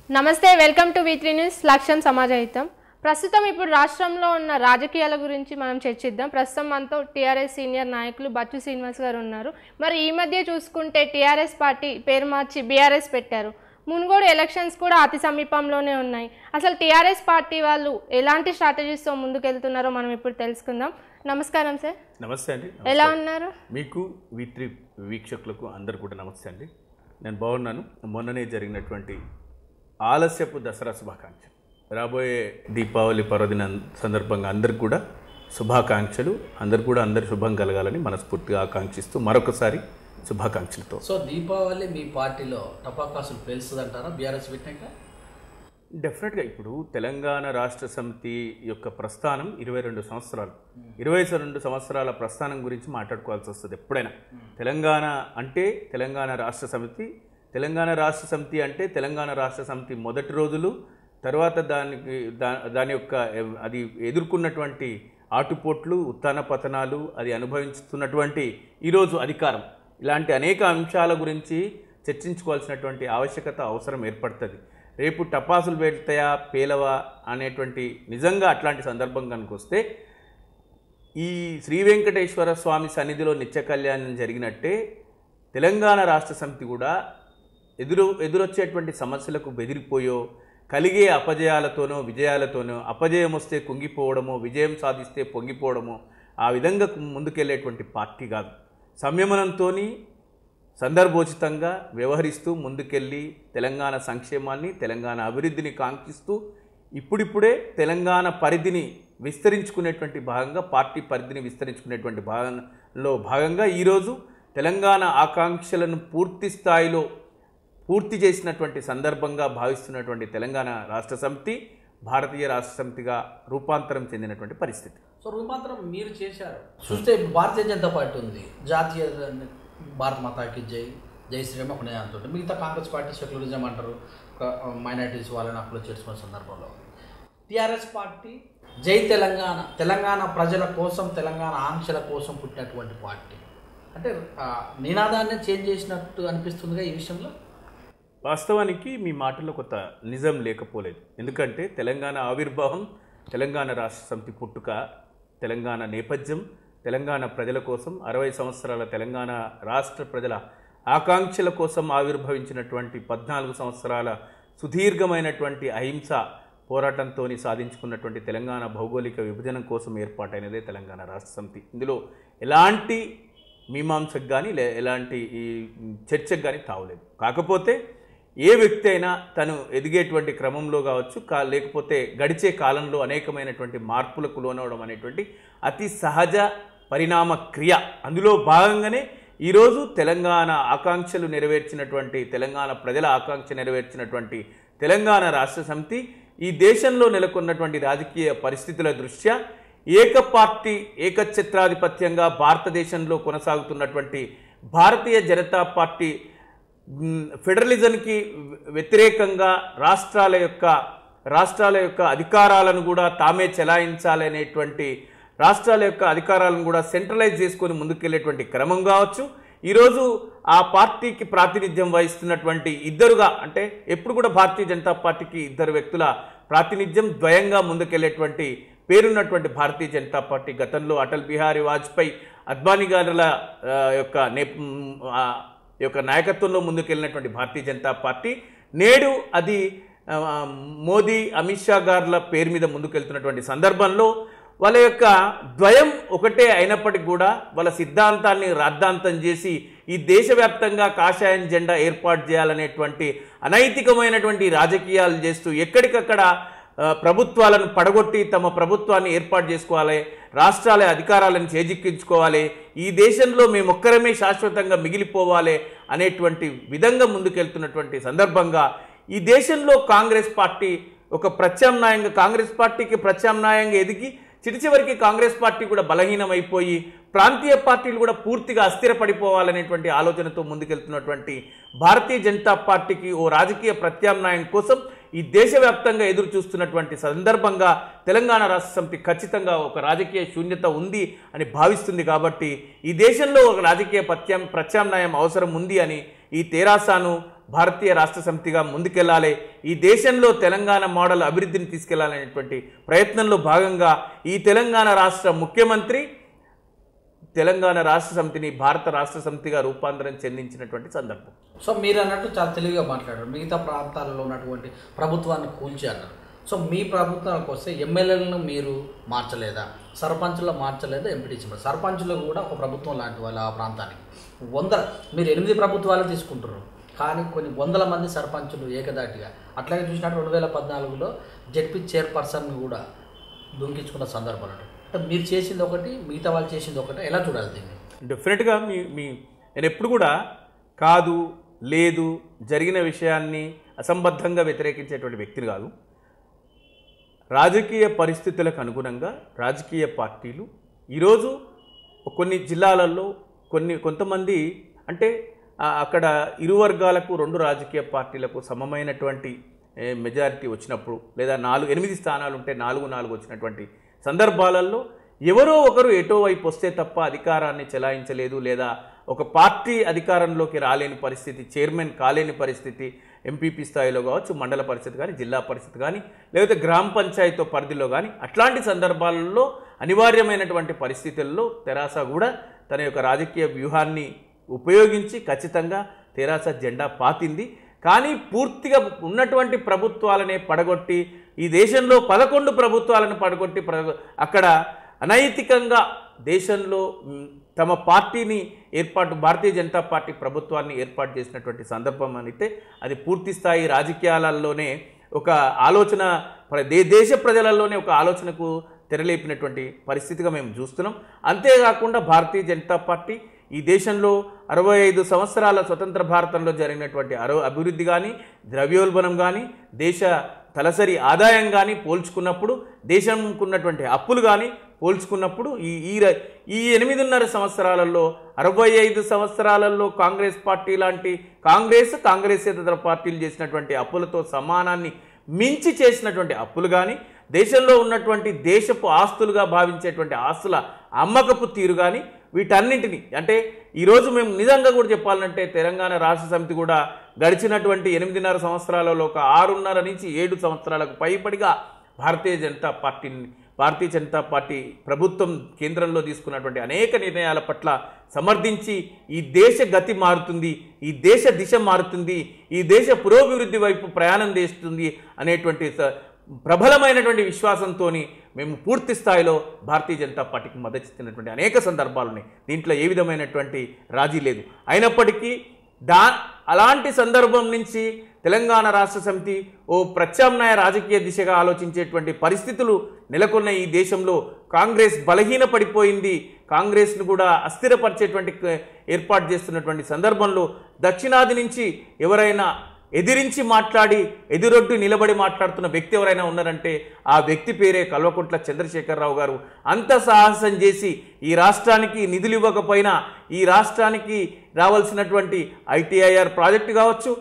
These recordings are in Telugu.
నమస్తే, వెల్కమ్ టు V3 న్యూస్. లక్ష్యం సమాజహితం. ప్రస్తుతం ఇప్పుడు రాష్ట్రంలో ఉన్న రాజకీయాల గురించి మనం చర్చిద్దాం. ప్రస్తుతం మనతో టీఆర్ఎస్ సీనియర్ నాయకులు బచ్చు శ్రీనివాస్ గారు ఉన్నారు. మరి ఈ మధ్య చూసుకుంటే టీఆర్ఎస్ పార్టీ పేరు మార్చి బీఆర్ఎస్ పెట్టారు. మున్గోడు ఎలక్షన్స్ కూడా అతి సమీపంలోనే ఉన్నాయి. అసలు టీఆర్ఎస్ పార్టీ వాళ్ళు ఎలాంటి స్ట్రాటజీస్తో ముందుకెళ్తున్నారో మనం ఇప్పుడు తెలుసుకుందాం. నమస్కారం సార్. నమస్తే అండి. ఎలా ఉన్నారు? మీకు V3 వీక్షకులకు అందరు కూడా నమస్తే అండి. నేను బాగున్నాను. మొన్ననే జరిగినటువంటి ఆలస్యపు దసరా శుభాకాంక్షలు, రాబోయే దీపావళి పర్వదిన సందర్భంగా అందరికి కూడా శుభాకాంక్షలు. అందరి శుభం కలగాలని మనస్ఫూర్తిగా ఆకాంక్షిస్తూ మరొకసారి శుభాకాంక్షలతో. సో దీపావళి మీ పార్టీలో టపాకాసులు పేలుస్తుందంటారా బీఆర్ఎస్ పెట్టాక? డెఫినెట్గా ఇప్పుడు తెలంగాణ రాష్ట్ర సమితి యొక్క ప్రస్థానం 22 సంవత్సరాలు. 22 సంవత్సరాల ప్రస్థానం గురించి మాట్లాడుకోవాల్సి వస్తుంది ఎప్పుడైనా. తెలంగాణ అంటే తెలంగాణ రాష్ట్ర సమితి, తెలంగాణ రాష్ట్ర సమితి అంటే తెలంగాణ రాష్ట్ర సమితి మొదటి రోజులు, తర్వాత దాని యొక్క అది ఎదుర్కొన్నటువంటి ఆటుపోట్లు, ఉత్థాన పతనాలు, అది అనుభవిస్తున్నటువంటి ఈరోజు అధికారం, ఇలాంటి అనేక అంశాల గురించి చర్చించుకోవాల్సినటువంటి ఆవశ్యకత అవసరం ఏర్పడుతుంది. రేపు టపాసులు పెడతాయా పేలవా అనేటువంటి నిజంగా అట్లాంటి సందర్భం కనుక వస్తే ఈ శ్రీ వెంకటేశ్వర స్వామి సన్నిధిలో నిత్య కళ్యాణం జరిగినట్టే తెలంగాణ రాష్ట్ర సమితి కూడా ఎదురొచ్చేటువంటి సమస్యలకు బెదిరిపోయో, కలిగే అపజయాలతోనో విజయాలతోనో, అపజయం వస్తే కుంగిపోవడమో, విజయం సాధిస్తే పొంగిపోవడమో, ఆ విధంగా ముందుకెళ్ళేటువంటి పార్టీ కాదు. సంయమనంతో సందర్భోచితంగా వ్యవహరిస్తూ ముందుకెళ్ళి తెలంగాణ సంక్షేమాన్ని, తెలంగాణ అభివృద్ధిని కాంక్షిస్తూ ఇప్పుడిప్పుడే తెలంగాణ పరిధిని విస్తరించుకునేటువంటి భాగంగా, పార్టీ పరిధిని విస్తరించుకునేటువంటి భాగంగా ఈరోజు తెలంగాణ ఆకాంక్షలను పూర్తి స్థాయిలో పూర్తి చేసినటువంటి సందర్భంగా భావిస్తున్నటువంటి తెలంగాణ రాష్ట్ర సమితి భారతీయ రాష్ట్ర సమితిగా రూపాంతరం చెందినటువంటి పరిస్థితి. సో రూపాంతరం మీరు చేశారు. చూస్తే భారతీయ జనతా పార్టీ ఉంది, జాతీయ భారత మాతాకి జై, జై శ్రీరామ్ ఒక అంటుంటే, మిగతా కాంగ్రెస్ పార్టీ సెక్యులరిజం అంటారు, మైనారిటీస్ వాళ్ళని అప్రోచ్ చేసుకునే సందర్భంలో టీఆర్ఎస్ పార్టీ జై తెలంగాణ, తెలంగాణ ప్రజల కోసం, తెలంగాణ ఆంక్షల కోసం పుట్టినటువంటి పార్టీ అంటే నినాదాన్ని చేంజ్ చేసినట్టు అనిపిస్తుందిగా ఈ విషయంలో. వాస్తవానికి మీ మాటల్లో కొంత నిజం లేకపోలేదు. ఎందుకంటే తెలంగాణ ఆవిర్భావం, తెలంగాణ రాష్ట్ర సమితి పుట్టుక, తెలంగాణ నేపథ్యం, తెలంగాణ ప్రజల కోసం 60 సంవత్సరాల తెలంగాణ రాష్ట్ర ప్రజల ఆకాంక్షల కోసం ఆవిర్భవించినటువంటి 14 సంవత్సరాల సుదీర్ఘమైనటువంటి అహింస పోరాటంతో సాధించుకున్నటువంటి తెలంగాణ భౌగోళిక విభజన కోసం ఏర్పాటైనదే తెలంగాణ రాష్ట్ర సమితి. ఇందులో ఎలాంటి మీమాంసకు కానీ ఎలాంటి ఈ చర్చకు కానీ తావులేదు. కాకపోతే ఏ వ్యక్తి అయినా తను ఎదిగేటువంటి క్రమంలో కావచ్చు, లేకపోతే గడిచే కాలంలో అనేకమైనటువంటి మార్పులకు లోనవడం అనేటువంటి అతి సహజ పరిణామ క్రియ. అందులో భాగంగానే ఈరోజు తెలంగాణ ఆకాంక్షలు నెరవేర్చినటువంటి, తెలంగాణ ప్రజల ఆకాంక్ష నెరవేర్చినటువంటి తెలంగాణ రాష్ట్ర సమితి ఈ దేశంలో నెలకొన్నటువంటి రాజకీయ పరిస్థితుల దృష్ట్యా ఏకపార్టీ ఏకఛత్రాధిపత్యంగా భారతదేశంలో కొనసాగుతున్నటువంటి భారతీయ జనతా పార్టీ ఫెడరలిజంకి వ్యతిరేకంగా రాష్ట్రాల యొక్క అధికారాలను కూడా తామే చెలాయించాలనేటువంటి, రాష్ట్రాల యొక్క అధికారాలను కూడా సెంట్రలైజ్ చేసుకొని ముందుకెళ్లేటువంటి క్రమం కావచ్చు. ఈరోజు ఆ పార్టీకి ప్రాతినిధ్యం వహిస్తున్నటువంటి ఇద్దరుగా, అంటే ఎప్పుడు కూడా భారతీయ జనతా పార్టీకి ఇద్దరు వ్యక్తుల ప్రాతినిధ్యం ద్వయంగా ముందుకెళ్లేటువంటి పేరున్నటువంటి భారతీయ జనతా పార్టీ గతంలో అటల్ బిహారీ వాజ్పేయి, అద్వానీ గారుల యొక్క నాయకత్వంలో ముందుకెళ్ళినటువంటి భారతీయ జనతా పార్టీ నేడు అది మోదీ, అమిత్ షా గారుల పేరు మీద ముందుకెళ్తున్నటువంటి సందర్భంలో వాళ్ళ యొక్క ద్వయం ఒకటే అయినప్పటికీ కూడా వాళ్ళ సిద్ధాంతాన్ని రాద్ధాంతం చేసి ఈ దేశవ్యాప్తంగా కాషాయం జెండా ఏర్పాటు చేయాలనేటువంటి అనైతికమైనటువంటి రాజకీయాలు చేస్తూ ఎక్కడికక్కడ ప్రభుత్వాలను పడగొట్టి తమ ప్రభుత్వాన్ని ఏర్పాటు చేసుకోవాలి, రాష్ట్రాల అధికారాలను చేజిక్కించుకోవాలి, ఈ దేశంలో మేమొక్కరమే శాశ్వతంగా మిగిలిపోవాలి అనేటువంటి విధంగా ముందుకెళ్తున్నటువంటి సందర్భంగా ఈ దేశంలో కాంగ్రెస్ పార్టీ ఒక ప్రత్యామ్నాయంగా, కాంగ్రెస్ పార్టీకి ప్రత్యామ్నాయంగా ఎదిగి చివరికి కాంగ్రెస్ పార్టీ కూడా బలహీనమైపోయి ప్రాంతీయ పార్టీలు కూడా పూర్తిగా అస్థిరపడిపోవాలనేటువంటి ఆలోచనతో ముందుకెళ్తున్నటువంటి భారతీయ జనతా పార్టీకి ఓ రాజకీయ ప్రత్యామ్నాయం కోసం ఈ దేశవ్యాప్తంగా ఎదురు చూస్తున్నటువంటి సందర్భంగా తెలంగాణ రాష్ట్ర సమితి ఖచ్చితంగా ఒక రాజకీయ శూన్యత ఉంది అని భావిస్తుంది. కాబట్టి ఈ దేశంలో ఒక రాజకీయ ప్రత్యామ్నాయం అవసరం ఉంది అని ఈ తెరాసాను భారతీయ రాష్ట్ర సమితిగా ముందుకెళ్లాలి, ఈ దేశంలో తెలంగాణ మోడల్ అభివృద్ధిని తీసుకెళ్లాలనేటువంటి ప్రయత్నంలో భాగంగా ఈ తెలంగాణ రాష్ట్ర ముఖ్యమంత్రి తెలంగాణ రాష్ట్ర సమితిని భారత రాష్ట్ర సమితిగా రూపాంతరం చెందించినటువంటి సందర్భం. సో మీరు అన్నట్టు చాలా తెలివిగా మాట్లాడారు. మిగతా ప్రాంతాలలో ఉన్నటువంటి ప్రభుత్వాన్ని కూల్చి అన్నారు. సో మీ ప్రభుత్వానికి వస్తే ఎమ్మెల్యేలను మీరు మార్చలేదా, సర్పంచులు మార్చలేదా, ఎంపీటీసీ సర్పంచులు కూడా ఒక ప్రభుత్వం లాంటి వాళ్ళు ఆ ప్రాంతానికి మీరు 8 ప్రభుత్వాలు తీసుకుంటారు, కానీ కొన్ని వందల మంది సర్పంచులు ఏకదాటిగా. అట్లాగే చూసినట్టు 2014లో జెడ్పీ చైర్పర్సన్ కూడా దొంగిలించుకున్న సందర్భాలు అంటే మీరు చేసింది ఒకటి, మిగతా వాళ్ళు చేసింది ఒకటి, ఎలా చూడాలి దీన్ని? డెఫినెట్గా నేను ఎప్పుడు కూడా కాదు లేదు జరిగిన విషయాన్ని అసంబద్ధంగా వ్యతిరేకించేటువంటి వ్యక్తిని కాదు. రాజకీయ పరిస్థితులకు అనుగుణంగా రాజకీయ పార్టీలు ఈరోజు కొన్ని జిల్లాలలో కొంతమంది అంటే అక్కడ ఇరు వర్గాలకు 2 రాజకీయ పార్టీలకు సమమైనటువంటి మెజారిటీ వచ్చినప్పుడు లేదా 8 స్థానాలు ఉంటే 4 వచ్చినటువంటి సందర్భాలలో ఎవరో ఒకరు ఎటో వైపు వస్తే తప్ప అధికారాన్ని చెలాయించలేదు, లేదా ఒక పార్టీ అధికారంలోకి రాలేని పరిస్థితి, చైర్మన్ కాలేని పరిస్థితి, ఎంపీపీ స్థాయిలో కావచ్చు, మండల పరిషత్ కానీ, జిల్లా పరిషత్ కానీ, లేకపోతే గ్రామ పంచాయతీ పరిధిలో కానీ, అట్లాంటి సందర్భాలలో అనివార్యమైనటువంటి పరిస్థితుల్లో తెరాస కూడా తన యొక్క రాజకీయ వ్యూహాన్ని ఉపయోగించి ఖచ్చితంగా తెరాస జెండా పాతింది. కానీ పూర్తిగా ఉన్నటువంటి ప్రభుత్వాలనే పడగొట్టి ఈ దేశంలో 11 ప్రభుత్వాలను పడగొట్టి అక్కడ అనైతికంగా దేశంలో తమ పార్టీని భారతీయ జనతా పార్టీ ప్రభుత్వాన్ని ఏర్పాటు చేసినటువంటి సందర్భం అయితే అది పూర్తి స్థాయి రాజకీయాలలోనే ఒక ఆలోచన, దేశ ప్రజలలోనే ఒక ఆలోచనకు తెరలేపినటువంటి పరిస్థితిగా మేము చూస్తున్నాం. అంతేకాకుండా భారతీయ జనతా పార్టీ ఈ దేశంలో 65 సంవత్సరాల స్వతంత్ర భారతంలో జరిగినటువంటి అభివృద్ధి కానీ, ద్రవ్యోల్బణం కానీ, దేశ తలసరి ఆదాయం కానీ పోల్చుకున్నప్పుడు, దేశంకున్నటువంటి అప్పులు కానీ పోల్చుకున్నప్పుడు ఈ 8.5 సంవత్సరాలలో 65 సంవత్సరాలలో కాంగ్రెస్ పార్టీ లాంటి కాంగ్రెసేతర పార్టీలు చేసినటువంటి అప్పులతో సమానాన్ని మించి చేసినటువంటి అప్పులు కానీ, దేశంలో ఉన్నటువంటి దేశపు ఆస్తులుగా భావించేటువంటి ఆస్తుల అమ్మకపు తీరు కానీ, వీటన్నింటినీ అంటే ఈరోజు మేము నిజంగా కూడా చెప్పాలంటే తెలంగాణ రాష్ట్ర సమితి కూడా గడిచినటువంటి 8.5 సంవత్సరాలలో ఒక 6.5 నుంచి 7 సంవత్సరాలకు పైబడిగా భారతీయ జనతా పార్టీ ప్రభుత్వం కేంద్రంలో తీసుకున్నటువంటి అనేక నిర్ణయాల పట్ల సమర్థించి ఈ దేశ గతి మారుతుంది, ఈ దేశ దిశ మారుతుంది, ఈ దేశ పురోభివృద్ధి వైపు ప్రయాణం చేస్తుంది అనేటువంటి ప్రబలమైనటువంటి విశ్వాసంతో మేము పూర్తి స్థాయిలో భారతీయ జనతా పార్టీకి మద్దతు ఇచ్చినటువంటి అనేక సందర్భాలు ఉన్నాయి. దీంట్లో ఏ విధమైనటువంటి రాజీ లేదు. అయినప్పటికీ అలాంటి సందర్భం నుంచి తెలంగాణ రాష్ట్ర సమితి ఓ ప్రత్యామ్నాయ రాజకీయ దిశగా ఆలోచించేటువంటి పరిస్థితులు నెలకొన్న ఈ దేశంలో కాంగ్రెస్ బలహీనపడిపోయింది, కాంగ్రెస్ను కూడా అస్థిరపరిచేటువంటి ఏర్పాటు చేస్తున్నటువంటి సందర్భంలో దక్షిణాది నుంచి ఎవరైనా ఎదిరించి మాట్లాడి ఎదురొడ్డు నిలబడి మాట్లాడుతున్న వ్యక్తి ఎవరైనా ఉన్నారంటే ఆ వ్యక్తి పేరే కల్వకుంట్ల చంద్రశేఖరరావు గారు. అంత సాహసం చేసి ఈ రాష్ట్రానికి నిధులు ఇవ్వకపోయినా, ఈ రాష్ట్రానికి రావాల్సినటువంటి ఐటీఐఆర్ ప్రాజెక్టు కావచ్చు,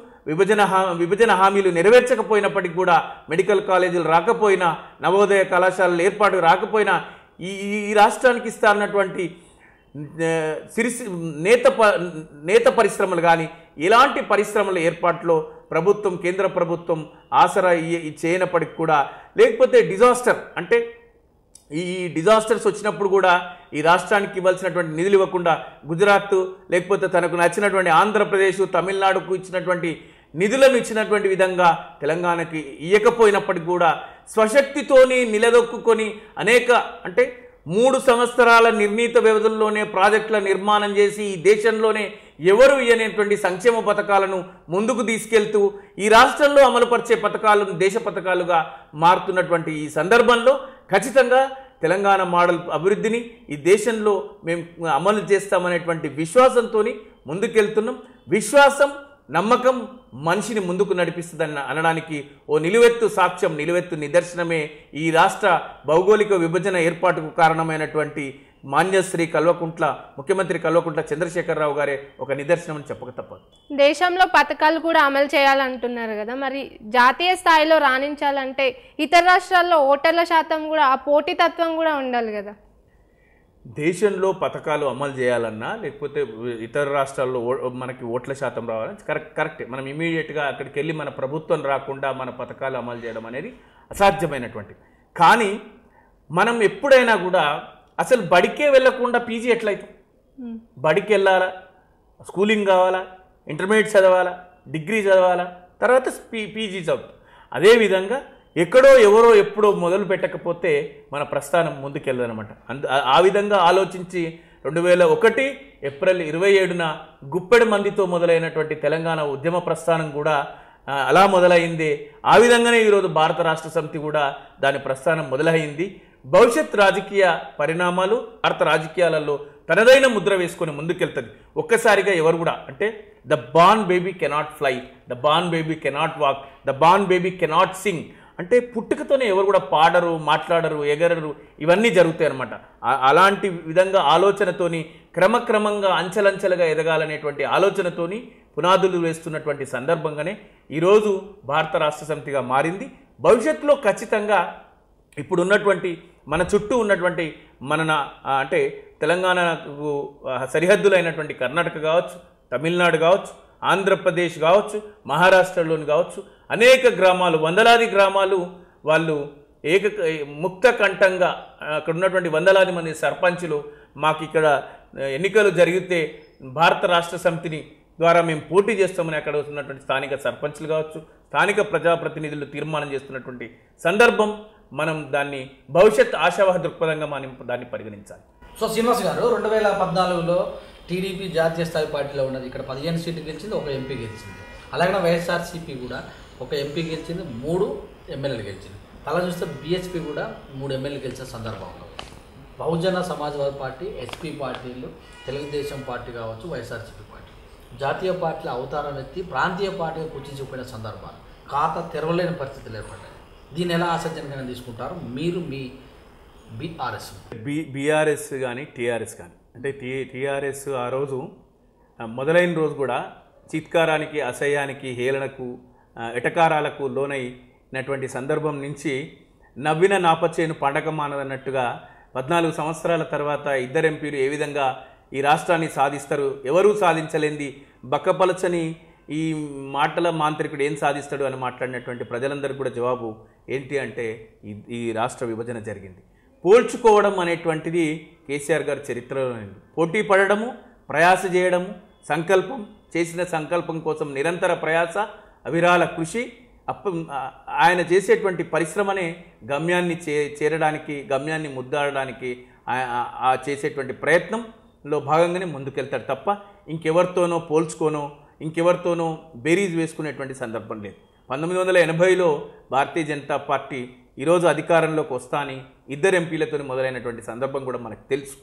విభజన హామీలు నెరవేర్చకపోయినప్పటికీ కూడా, మెడికల్ కాలేజీలు రాకపోయినా, నవోదయ కళాశాలల ఏర్పాటు రాకపోయినా, ఈ రాష్ట్రానికి ఇస్తారన్నటువంటి నేత పరిశ్రమలు కానీ ఎలాంటి పరిశ్రమల ఏర్పాటులో కేంద్ర ప్రభుత్వం ఆసరా చేయనప్పటికి కూడా, లేకపోతే డిజాస్టర్ అంటే ఈ డిజాస్టర్స్ వచ్చినప్పుడు కూడా ఈ రాష్ట్రానికి ఇవ్వాల్సినటువంటి నిధులు ఇవ్వకుండా గుజరాత్ లేకపోతే తనకు నచ్చినటువంటి ఆంధ్రప్రదేశ్, తమిళనాడుకు ఇచ్చినటువంటి నిధులను ఇచ్చినటువంటి విధంగా తెలంగాణకి ఇవ్వకపోయినప్పటికీ కూడా స్వశక్తితోని నిలదొక్కుని అనేక అంటే 3 సంవత్సరాల నిర్ణీత వ్యవధుల్లోనే ప్రాజెక్టుల నిర్మాణం చేసి ఈ దేశంలోనే ఎవరు ఇయ్యనేటువంటి సంక్షేమ పథకాలను ముందుకు తీసుకెళ్తూ ఈ రాష్ట్రంలో అమలుపరిచే పథకాలను దేశ పథకాలుగా మారుతున్నటువంటి ఈ సందర్భంలో ఖచ్చితంగా తెలంగాణ మోడల్ అభివృద్ధిని ఈ దేశంలో మేము అమలు చేస్తామనేటువంటి విశ్వాసంతో ముందుకెళ్తున్నాం. విశ్వాసం, నమ్మకం మనిషిని ముందుకు నడిపిస్తుందని అనడానికి ఓ నిలువెత్తు సాక్ష్యం, నిలువెత్తు నిదర్శనమే ఈ రాష్ట్ర భౌగోళిక విభజన ఏర్పాటుకు కారణమైనటువంటి మాన్యశ్రీ ముఖ్యమంత్రి కల్వకుంట్ల చంద్రశేఖరరావు గారే ఒక నిదర్శనం అని చెప్పక తప్పదు. దేశంలో పథకాలు కూడా అమలు చేయాలంటున్నారు కదా, మరి జాతీయ స్థాయిలో రాణించాలంటే ఇతర రాష్ట్రాల్లో ఓటర్ల శాతం కూడా ఆ పోటీతత్వం కూడా ఉండాలి కదా. దేశంలో పథకాలు అమలు చేయాలన్నా లేకపోతే ఇతర రాష్ట్రాల్లో మనకి ఓట్ల శాతం రావాలని కరెక్టే. మనం ఇమీడియట్గా అక్కడికి వెళ్ళి మన ప్రభుత్వం రాకుండా మన పథకాలు అమలు చేయడం అనేది అసాధ్యమైనటువంటి. కానీ మనం ఎప్పుడైనా కూడా అసలు బడికే వెళ్ళకుండా పీజీ ఎట్లయితాం? బడికి వెళ్ళాలా, స్కూలింగ్ కావాలా, ఇంటర్మీడియట్ చదవాలా, డిగ్రీ చదవాలా, తర్వాత పీజీ చదువు. అదేవిధంగా ఎక్కడో ఎవరో ఎప్పుడో మొదలు పెట్టకపోతే మన ప్రస్థానం ముందుకెళ్ళదనమాట. ఆ విధంగా ఆలోచించి 2001 ఏప్రిల్ 27న గుప్పెడు మందితో మొదలైనటువంటి తెలంగాణ ఉద్యమ ప్రస్థానం కూడా అలా మొదలైంది. ఆ విధంగానే ఈరోజు భారత రాష్ట్ర సమితి కూడా దాని ప్రస్థానం మొదలైంది. భవిష్యత్ రాజకీయ పరిణామాలు భారత రాజకీయాలలో తనదైన ముద్ర వేసుకొని ముందుకెళ్తుంది. ఒక్కసారిగా ఎవరు కూడా అంటే the born baby cannot fly, the born baby cannot walk, the born baby cannot Singh అంటే పుట్టుకతోనే ఎవరు కూడా పాడరు, మాట్లాడరు, ఎగరరు, ఇవన్నీ జరుగుతాయి అన్నమాట. అలాంటి విధంగా ఆలోచనతోని క్రమక్రమంగా అంచెలంచెలుగా ఎదగాలనేటువంటి ఆలోచనతోని పునాదులు వేస్తున్నటువంటి సందర్భంగానే ఈరోజు భారత రాష్ట్ర సమితిగా మారింది. భవిష్యత్తులో ఖచ్చితంగా ఇప్పుడు ఉన్నటువంటి మన చుట్టూ ఉన్నటువంటి అంటే తెలంగాణకు సరిహద్దులైనటువంటి కర్ణాటక కావచ్చు, తమిళనాడు కావచ్చు, ఆంధ్రప్రదేశ్ కావచ్చు, మహారాష్ట్రలోని కావచ్చు, అనేక గ్రామాలు, వందలాది గ్రామాలు వాళ్ళు ముక్త కంఠంగా అక్కడ ఉన్నటువంటి వందలాది మంది సర్పంచులు మాకు ఇక్కడ ఎన్నికలు జరిగితే భారత రాష్ట్ర సమితిని ద్వారా మేము పోటీ చేస్తామని అక్కడ ఉన్నటువంటి స్థానిక సర్పంచులు కావచ్చు, స్థానిక ప్రజాప్రతినిధులు తీర్మానం చేస్తున్నటువంటి సందర్భం. మనం దాన్ని భవిష్యత్ ఆశావాహ దృక్పథంగా మనం దాన్ని పరిగణించాలి. సో శ్రీనివాస్ గారు 2014లో టీడీపీ జాతీయ స్థాయి పార్టీలో ఉన్నది. ఇక్కడ 15 సీట్లు గెలిచింది, ఒక ఎంపీ గెలిచింది. అలాగే వైఎస్ఆర్సీపీ కూడా ఒక ఎంపీ గెలిచింది, 3 ఎమ్మెల్యేలు గెలిచింది. అలా చూస్తే బీఎస్పీ కూడా 3 ఎమ్మెల్యేలు గెలిచిన సందర్భంలో బహుజన సమాజ్వాదీ పార్టీ, ఎస్పీ పార్టీలు, తెలుగుదేశం పార్టీ కావచ్చు, వైఎస్ఆర్సీపీ పార్టీ జాతీయ పార్టీల అవతారం ఎత్తి ప్రాంతీయ పార్టీగా కుచించిపోయిన సందర్భాలు, ఖాతా తెరవలేని పరిస్థితులు ఏర్పడ్డాయి. దీన్ని ఎలా ఆశాజనకంగా తీసుకుంటారు మీరు? మీ బీఆర్ఎస్ కానీ టీఆర్ఎస్ కానీ అంటే టీఆర్ఎస్ ఆ రోజు మొదలైన రోజు కూడా చీత్కారానికి, అసహ్యానికి, హేళనకు, ఎటకారాలకు లోనైనటువంటి సందర్భం నుంచి నవ్విన నాపచేను పండగ మానదన్నట్టుగా 14 సంవత్సరాల తర్వాత ఇద్దరు ఎంపీలు ఏ విధంగా ఈ రాష్ట్రాన్ని సాధిస్తారు, ఎవరూ సాధించలేంది, బక్కపలచని ఈ మాటల మాంత్రికుడు ఏం సాధిస్తాడు అని మాట్లాడినటువంటి ప్రజలందరికీ కూడా జవాబు ఏంటి అంటే ఈ రాష్ట్ర విభజన జరిగింది. పోల్చుకోవడం అనేటువంటిది కేసీఆర్ గారి చరిత్రలో పోటీ పడడము, ప్రయాస చేయడము, సంకల్పం చేసిన సంకల్పం కోసం నిరంతర ప్రయాస, అవిరాల కృషి, ఆయన చేసేటువంటి పరిశ్రమనే గమ్యాన్ని చేరడానికి, గమ్యాన్ని ముద్దాడడానికి ఆ చేసేటువంటి ప్రయత్నంలో భాగంగానే ముందుకెళ్తాడు తప్ప ఇంకెవరితోనో పోల్చుకోనో ఇంకెవరితోనో బేరీజ్ వేసుకునేటువంటి సందర్భం లేదు. 1980లో భారతీయ జనతా పార్టీ ఈరోజు అధికారంలోకి వస్తాని ఇద్దరు ఎంపీలతో మొదలైనటువంటి సందర్భం కూడా మనకు తెలుసు.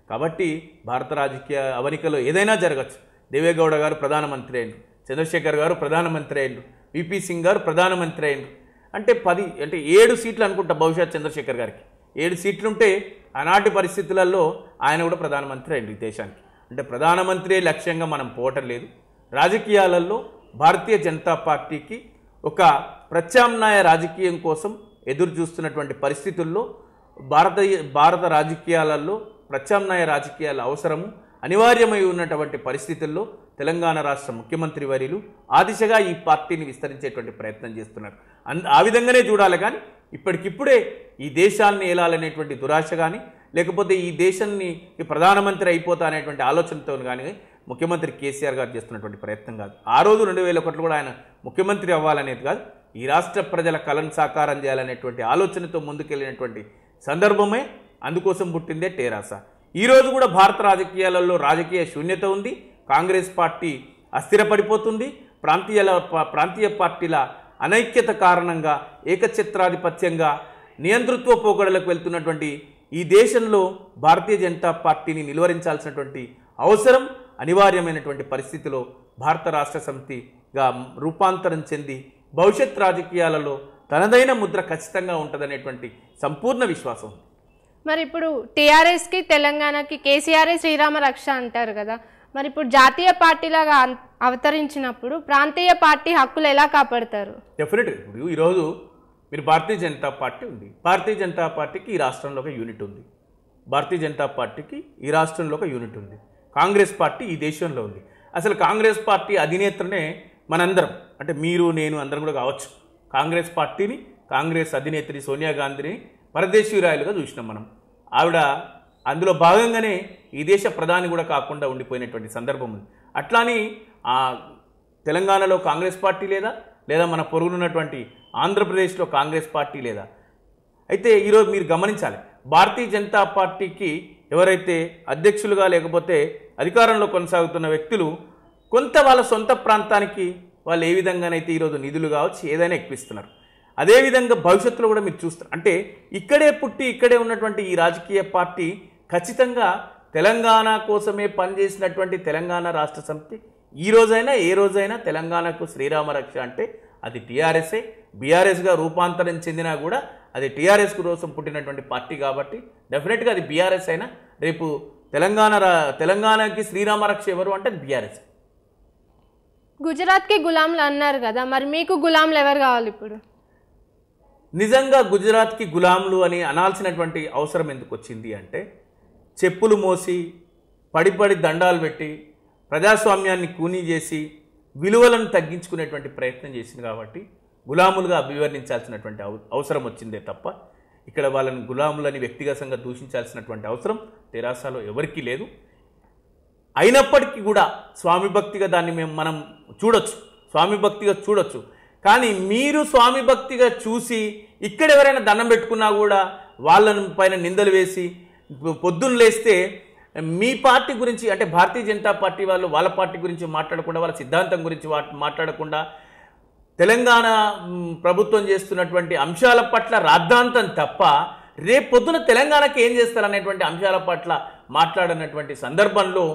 కాబట్టి భారత రాజకీయ అవనికలో ఏదైనా జరగచ్చు. దేవేగౌడ గారు ప్రధానమంత్రి అయ్యిండు, చంద్రశేఖర్ గారు ప్రధానమంత్రి అయ్యిండు, విపి సింగ్ గారు ప్రధానమంత్రి అయ్యిండు. అంటే 7 సీట్లు అనుకుంటా బహుశా చంద్రశేఖర్ గారికి 7 సీట్లుంటే ఆనాటి పరిస్థితులలో ఆయన కూడా ప్రధానమంత్రి అయ్యిండు ఈ దేశానికి. అంటే ప్రధానమంత్రి లక్ష్యంగా మనం పోవటం లేదు. రాజకీయాలలో భారతీయ జనతా పార్టీకి ఒక ప్రత్యామ్నాయ రాజకీయం కోసం ఎదురు చూస్తున్నటువంటి పరిస్థితుల్లో భారత రాజకీయాలలో ప్రత్యామ్నాయ రాజకీయాల అవసరము అనివార్యమై ఉన్నటువంటి పరిస్థితుల్లో తెలంగాణ రాష్ట్ర ముఖ్యమంత్రి వర్యులు ఆ దిశగా ఈ పార్టీని విస్తరించేటువంటి ప్రయత్నం చేస్తున్నారు. ఆ విధంగానే చూడాలి. కానీ ఇప్పటికిప్పుడే ఈ దేశాన్ని ఏలాలనేటువంటి దురాశ కానీ లేకపోతే ఈ దేశాన్ని ప్రధానమంత్రి అయిపోతా అనేటువంటి ఆలోచనతో కానీ ముఖ్యమంత్రి కేసీఆర్ గారు చేస్తున్నటువంటి ప్రయత్నం కాదు. ఆ రోజు 2001 కూడా ఆయన ముఖ్యమంత్రి అవ్వాలనేది కాదు, ఈ రాష్ట్ర ప్రజల కలను సాకారం చేయాలనేటువంటి ఆలోచనతో ముందుకెళ్ళినటువంటి సందర్భమే. అందుకోసం పుట్టిందే టేరాస. ఈరోజు కూడా భారత రాజకీయాలలో రాజకీయ శూన్యత ఉంది. కాంగ్రెస్ పార్టీ అస్థిరపడిపోతుంది. ప్రాంతీయ పార్టీల అనైక్యత కారణంగా ఏకఛత్రాధిపత్యంగా నియంతృత్వ పోకడలకు వెళ్తున్నటువంటి ఈ దేశంలో భారతీయ జనతా పార్టీని నిలువరించాల్సినటువంటి అవసరం అనివార్యమైనటువంటి పరిస్థితిలో భారత రాష్ట్ర సమితిగా రూపాంతరం చెంది భవిష్యత్ రాజకీయాలలో తనదైన ముద్ర ఖచ్చితంగా ఉంటుందనేటువంటి సంపూర్ణ విశ్వాసం. మరి ఇప్పుడు టీఆర్ఎస్కి తెలంగాణకి కేసీఆర్ శ్రీరామ రక్ష అంటారు కదా, మరి ఇప్పుడు జాతీయ పార్టీలాగా అవతరించినప్పుడు ప్రాంతీయ పార్టీ హక్కులు ఎలా కాపాడతారు? డెఫినెట్గా ఇప్పుడు ఈరోజు మీరు భారతీయ జనతా పార్టీ ఉంది. భారతీయ జనతా పార్టీకి ఈ రాష్ట్రంలో ఒక యూనిట్ ఉంది. భారతీయ జనతా పార్టీకి ఈ రాష్ట్రంలో ఒక యూనిట్ ఉంది, కాంగ్రెస్ పార్టీ ఈ దేశంలో ఉంది. అసలు కాంగ్రెస్ పార్టీ అధినేత్రనే మనందరం, అంటే మీరు నేను అందరం కూడా కావచ్చు, కాంగ్రెస్ పార్టీని, కాంగ్రెస్ అధినేత్రి సోనియా గాంధీని పరదేశీయురాయలుగా చూసినాం మనం. ఆవిడ అందులో భాగంగానే ఈ దేశ ప్రధాని కూడా కాకుండా ఉండిపోయినటువంటి సందర్భం ఉంది. అట్లాని తెలంగాణలో కాంగ్రెస్ పార్టీ లేదా మన పొరుగునున్నటువంటి ఆంధ్రప్రదేశ్లో కాంగ్రెస్ పార్టీ లేదా? అయితే ఈరోజు మీరు గమనించాలి, భారతీయ జనతా పార్టీకి ఎవరైతే అధ్యక్షులుగా లేకపోతే అధికారంలో కొనసాగుతున్న వ్యక్తులు కొంత వాళ్ళ సొంత ప్రాంతానికి వాళ్ళు ఏ విధంగానైతే ఈరోజు నిధులు కావచ్చు ఏదైనా ఎక్కువిస్తున్నారు, అదేవిధంగా భవిష్యత్తులో కూడా మీరు చూస్తారు. అంటే ఇక్కడే పుట్టి ఇక్కడే ఉన్నటువంటి ఈ రాజకీయ పార్టీ ఖచ్చితంగా తెలంగాణ కోసమే పనిచేసినటువంటి తెలంగాణ రాష్ట్ర సమితి ఈ రోజైనా ఏ రోజైనా తెలంగాణకు శ్రీరామ రక్ష అంటే అది టీఆర్ఎస్ఏ. బీఆర్ఎస్గా రూపాంతరం చెందినా కూడా అది టీఆర్ఎస్ కోసం పుట్టినటువంటి పార్టీ కాబట్టి డెఫినెట్గా అది బీఆర్ఎస్ అయినా రేపు తెలంగాణకి శ్రీరామ రక్ష ఎవరు అంటే అది బీఆర్ఎస్. గుజరాత్కి గులాంలు అన్నారు కదా, మరి మీకు గులాంలు ఎవరు కావాలి ఇప్పుడు? నిజంగా గుజరాత్కి గులాంలు అని అనాల్సినటువంటి అవసరం ఎందుకు వచ్చింది అంటే, చెప్పులు మోసి పడి దండాలు పెట్టి ప్రజాస్వామ్యాన్ని కూనీ చేసి విలువలను తగ్గించుకునేటువంటి ప్రయత్నం చేసింది కాబట్టి గులాములుగా అభివర్ణించాల్సినటువంటి అవసరం వచ్చిందే తప్ప ఇక్కడ వాళ్ళని గులాములని వ్యక్తిగతంగా దూషించాల్సినటువంటి అవసరం తెరాసలో ఎవరికీ లేదు. అయినప్పటికీ కూడా స్వామి భక్తిగా దాన్ని మనం చూడొచ్చు, స్వామి భక్తిగా చూడొచ్చు. కానీ మీరు స్వామి భక్తిగా చూసి ఇక్కడ ఎవరైనా దండం పెట్టుకున్నా కూడా వాళ్ళని పైన నిందలు వేసి పొద్దున్న లేస్తే మీ పార్టీ గురించి అంటే భారతీయ జనతా పార్టీ వాళ్ళు వాళ్ళ పార్టీ గురించి మాట్లాడకుండా, వాళ్ళ సిద్ధాంతం గురించి మాట్లాడకుండా, తెలంగాణ ప్రభుత్వం చేస్తున్నటువంటి అంశాల పట్ల రాద్ధాంతం తప్ప రేపు పొద్దున తెలంగాణకి ఏం చేస్తారనేటువంటి అంశాల పట్ల మాట్లాడనటువంటి సందర్భంలో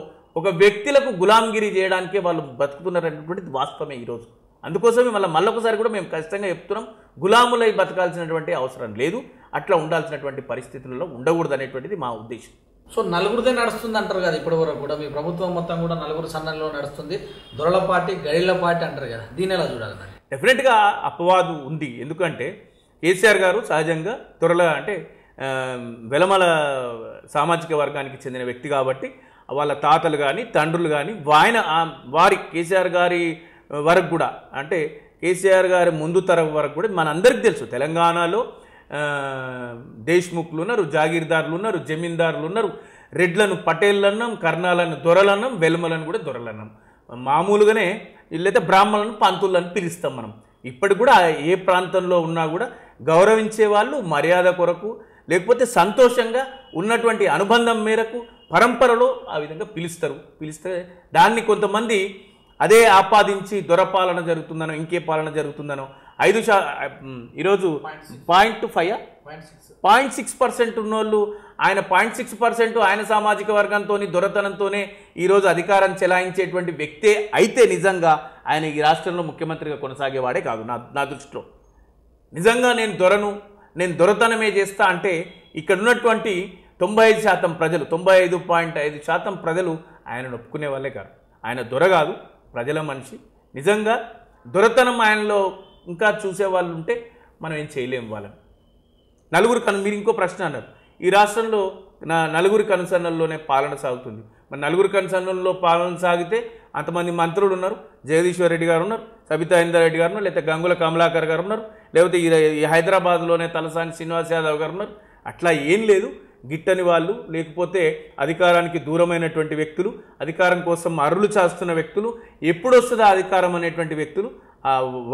ఒక వ్యక్తులకు గులాంగిరి చేయడానికే వాళ్ళు బతుకుతున్నటువంటిది వాస్తవమే ఈరోజు. అందుకోసమే మళ్ళొకసారి కూడా మేము ఖచ్చితంగా చెప్తున్నాం, గులాములై బతకాల్సినటువంటి అవసరం లేదు, అట్లా ఉండాల్సినటువంటి పరిస్థితులలో ఉండకూడదు అనేటువంటిది మా ఉద్దేశం. సో నలుగురిదే నడుస్తుంది అంటారు కదా, ఇప్పటి వరకు కూడా మీ ప్రభుత్వం మొత్తం కూడా నలుగురు సన్నల్లో నడుస్తుంది, దొరల పార్టీ గడిల పార్టీ అంటారు కదా, దీన్ని ఎలా చూడాలి? డెఫినెట్గా అపవాదు ఉంది. ఎందుకంటే కేసీఆర్ గారు సహజంగా అంటే వెలమల సామాజిక వర్గానికి చెందిన వ్యక్తి కాబట్టి వాళ్ళ తాతలు కానీ తండ్రులు కానీ వారి కేసీఆర్ గారి వరకు కూడా, అంటే కేసీఆర్ గారి ముందు తరం వరకు కూడా మనందరికీ తెలుసు తెలంగాణలో దేశ్ముఖ్లు ఉన్నారు, జాగీర్దారులు ఉన్నారు, జమీందారులు ఉన్నారు, రెడ్లను పటేళ్ళు అన్నాం, కర్ణాలను దొరలన్నాం, వెల్మలను కూడా దొరలన్నాం. మామూలుగానే వీళ్ళైతే బ్రాహ్మణులను పంతులను పిలుస్తాం మనం. ఇప్పటికి కూడా ఏ ప్రాంతంలో ఉన్నా కూడా గౌరవించే వాళ్ళు మర్యాద కొరకు లేకపోతే సంతోషంగా ఉన్నటువంటి అనుబంధం మేరకు పరంపరలో ఆ విధంగా పిలిస్తే దాన్ని కొంతమంది అదే ఆపాదించి దొరపాలన జరుగుతుందనో ఇంకే పాలన జరుగుతుందనో ఈరోజు 0.6% ఉన్నోళ్ళు ఆయన 0.6% ఆయన సామాజిక వర్గంతో దొరతనంతోనే ఈరోజు అధికారం చెలాయించేటువంటి వ్యక్తే అయితే నిజంగా ఆయన ఈ రాష్ట్రంలో ముఖ్యమంత్రిగా కొనసాగేవాడే కాదు నా దృష్టిలో. నిజంగా నేను దొరతనమే చేస్తా అంటే ఇక్కడ ఉన్నటువంటి 95% ప్రజలు 95.5% ప్రజలు ఆయనను ఒప్పుకునే వాళ్ళే కాదు. ఆయన దొర కాదు, ప్రజల మనిషి. నిజంగా దొరతనం ఆయనలో ఇంకా చూసేవాళ్ళు ఉంటే మనం ఏం చేయలేము వాళ్ళని. మీరు ఇంకో ప్రశ్న అన్నారు, ఈ రాష్ట్రంలో నలుగురి కనుసన్నల్లోనే పాలన సాగుతుంది. మరి నలుగురి కనుసన్నల్లో పాలన సాగితే అంతమంది మంత్రులు ఉన్నారు, జగదీశ్వర్ రెడ్డి గారు ఉన్నారు, సబితా ఇంద్రారెడ్డి గారు ఉన్నారు, లేకపోతే గంగుల కమలాకర్ గారు ఉన్నారు, లేకపోతే ఈ హైదరాబాద్లోనే తలసాని శ్రీనివాస్ యాదవ్ గారు ఉన్నారు. అట్లా ఏం లేదు. గిట్టని వాళ్ళు లేకపోతే అధికారానికి దూరమైనటువంటి వ్యక్తులు, అధికారం కోసం అరులు చేస్తున్న వ్యక్తులు, ఎప్పుడు వస్తుందో అధికారం అనేటువంటి వ్యక్తులు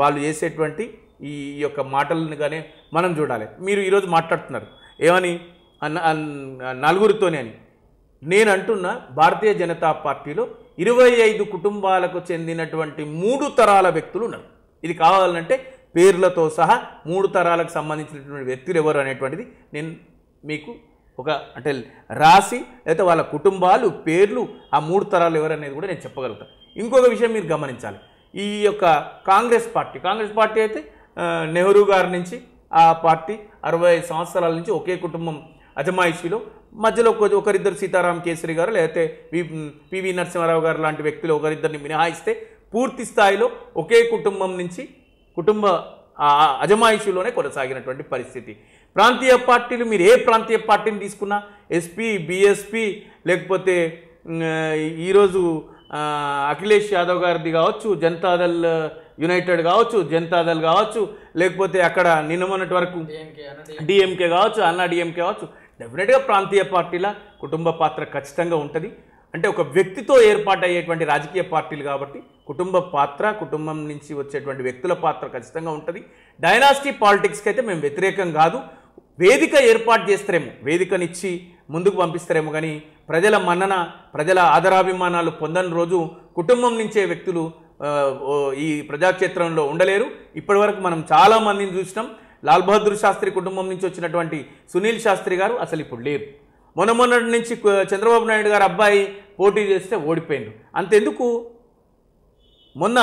వాళ్ళు చేసేటువంటి ఈ యొక్క మాటలను కానీ మనం చూడాలి. మీరు ఈరోజు మాట్లాడుతున్నారు ఏమని నలుగురితోనే అని. నేను అంటున్న భారతీయ జనతా పార్టీలో 25 కుటుంబాలకు చెందినటువంటి 3 తరాల వ్యక్తులు ఉన్నారు. ఇది కావాలంటే పేర్లతో సహా 3 తరాలకు సంబంధించినటువంటి వ్యక్తులు ఎవరు అనేటువంటిది నేను మీకు అంటే రాసి లేకపోతే వాళ్ళ కుటుంబాలు పేర్లు ఆ 3 తరాలు ఎవరు అనేది కూడా నేను చెప్పగలుగుతాను. ఇంకొక విషయం మీరు గమనించాలి, ఈ యొక్క కాంగ్రెస్ పార్టీ అయితే నెహ్రూ గారి నుంచి ఆ పార్టీ 60 సంవత్సరాల నుంచి ఒకే కుటుంబం అజమాయిషీలో, మధ్యలో ఒకరిద్దరు సీతారాం కేసరి గారు లేకపోతే పివి నరసింహారావు గారు లాంటి వ్యక్తులు ఒకరిద్దరిని మినహాయిస్తే పూర్తి స్థాయిలో ఒకే కుటుంబం నుంచి కుటుంబ ఆ అజమాయిషీలోనే కొనసాగినటువంటి పరిస్థితి. ప్రాంతీయ పార్టీలు మీరు ఏ ప్రాంతీయ పార్టీని తీసుకున్నా ఎస్పీ, బీఎస్పీ, లేకపోతే ఈరోజు అఖిలేష్ యాదవ్ గారిది కావచ్చు, జనతాదళ్ యునైటెడ్ కావచ్చు, జనతాదళ్ కావచ్చు, లేకపోతే అక్కడ నిన్న మొన్నటి వరకు డిఎంకే కావచ్చు, అన్నా డిఎంకే కావచ్చు, డెఫినెట్గా ప్రాంతీయ పార్టీల కుటుంబ పాత్ర ఖచ్చితంగా ఉంటుంది. అంటే ఒక వ్యక్తితో ఏర్పాటు అయ్యేటువంటి రాజకీయ పార్టీలు కాబట్టి కుటుంబ పాత్ర, కుటుంబం నుంచి వచ్చేటువంటి వ్యక్తుల పాత్ర ఖచ్చితంగా ఉంటుంది. డైనాసిటీ పాలిటిక్స్కి అయితే మేము వ్యతిరేకం కాదు. వేదిక ఏర్పాటు చేస్తారేమో, వేదికనిచ్చి ముందుకు పంపిస్తారేమో, కానీ ప్రజల మన్నన, ప్రజల ఆదరాభిమానాలు పొందని రోజు కుటుంబం నుంచే వ్యక్తులు ఈ ప్రజాక్షేత్రంలో ఉండలేరు. ఇప్పటి వరకు మనం చాలామందిని చూసినాం. లాల్ బహదూర్ శాస్త్రి కుటుంబం నుంచి వచ్చినటువంటి సునీల్ శాస్త్రి గారు అసలు ఇప్పుడు లేరు. మొన్నటి నుంచి చంద్రబాబు నాయుడు గారు అబ్బాయి పోటీ చేస్తే ఓడిపోయిండు. అంతెందుకు, మొన్న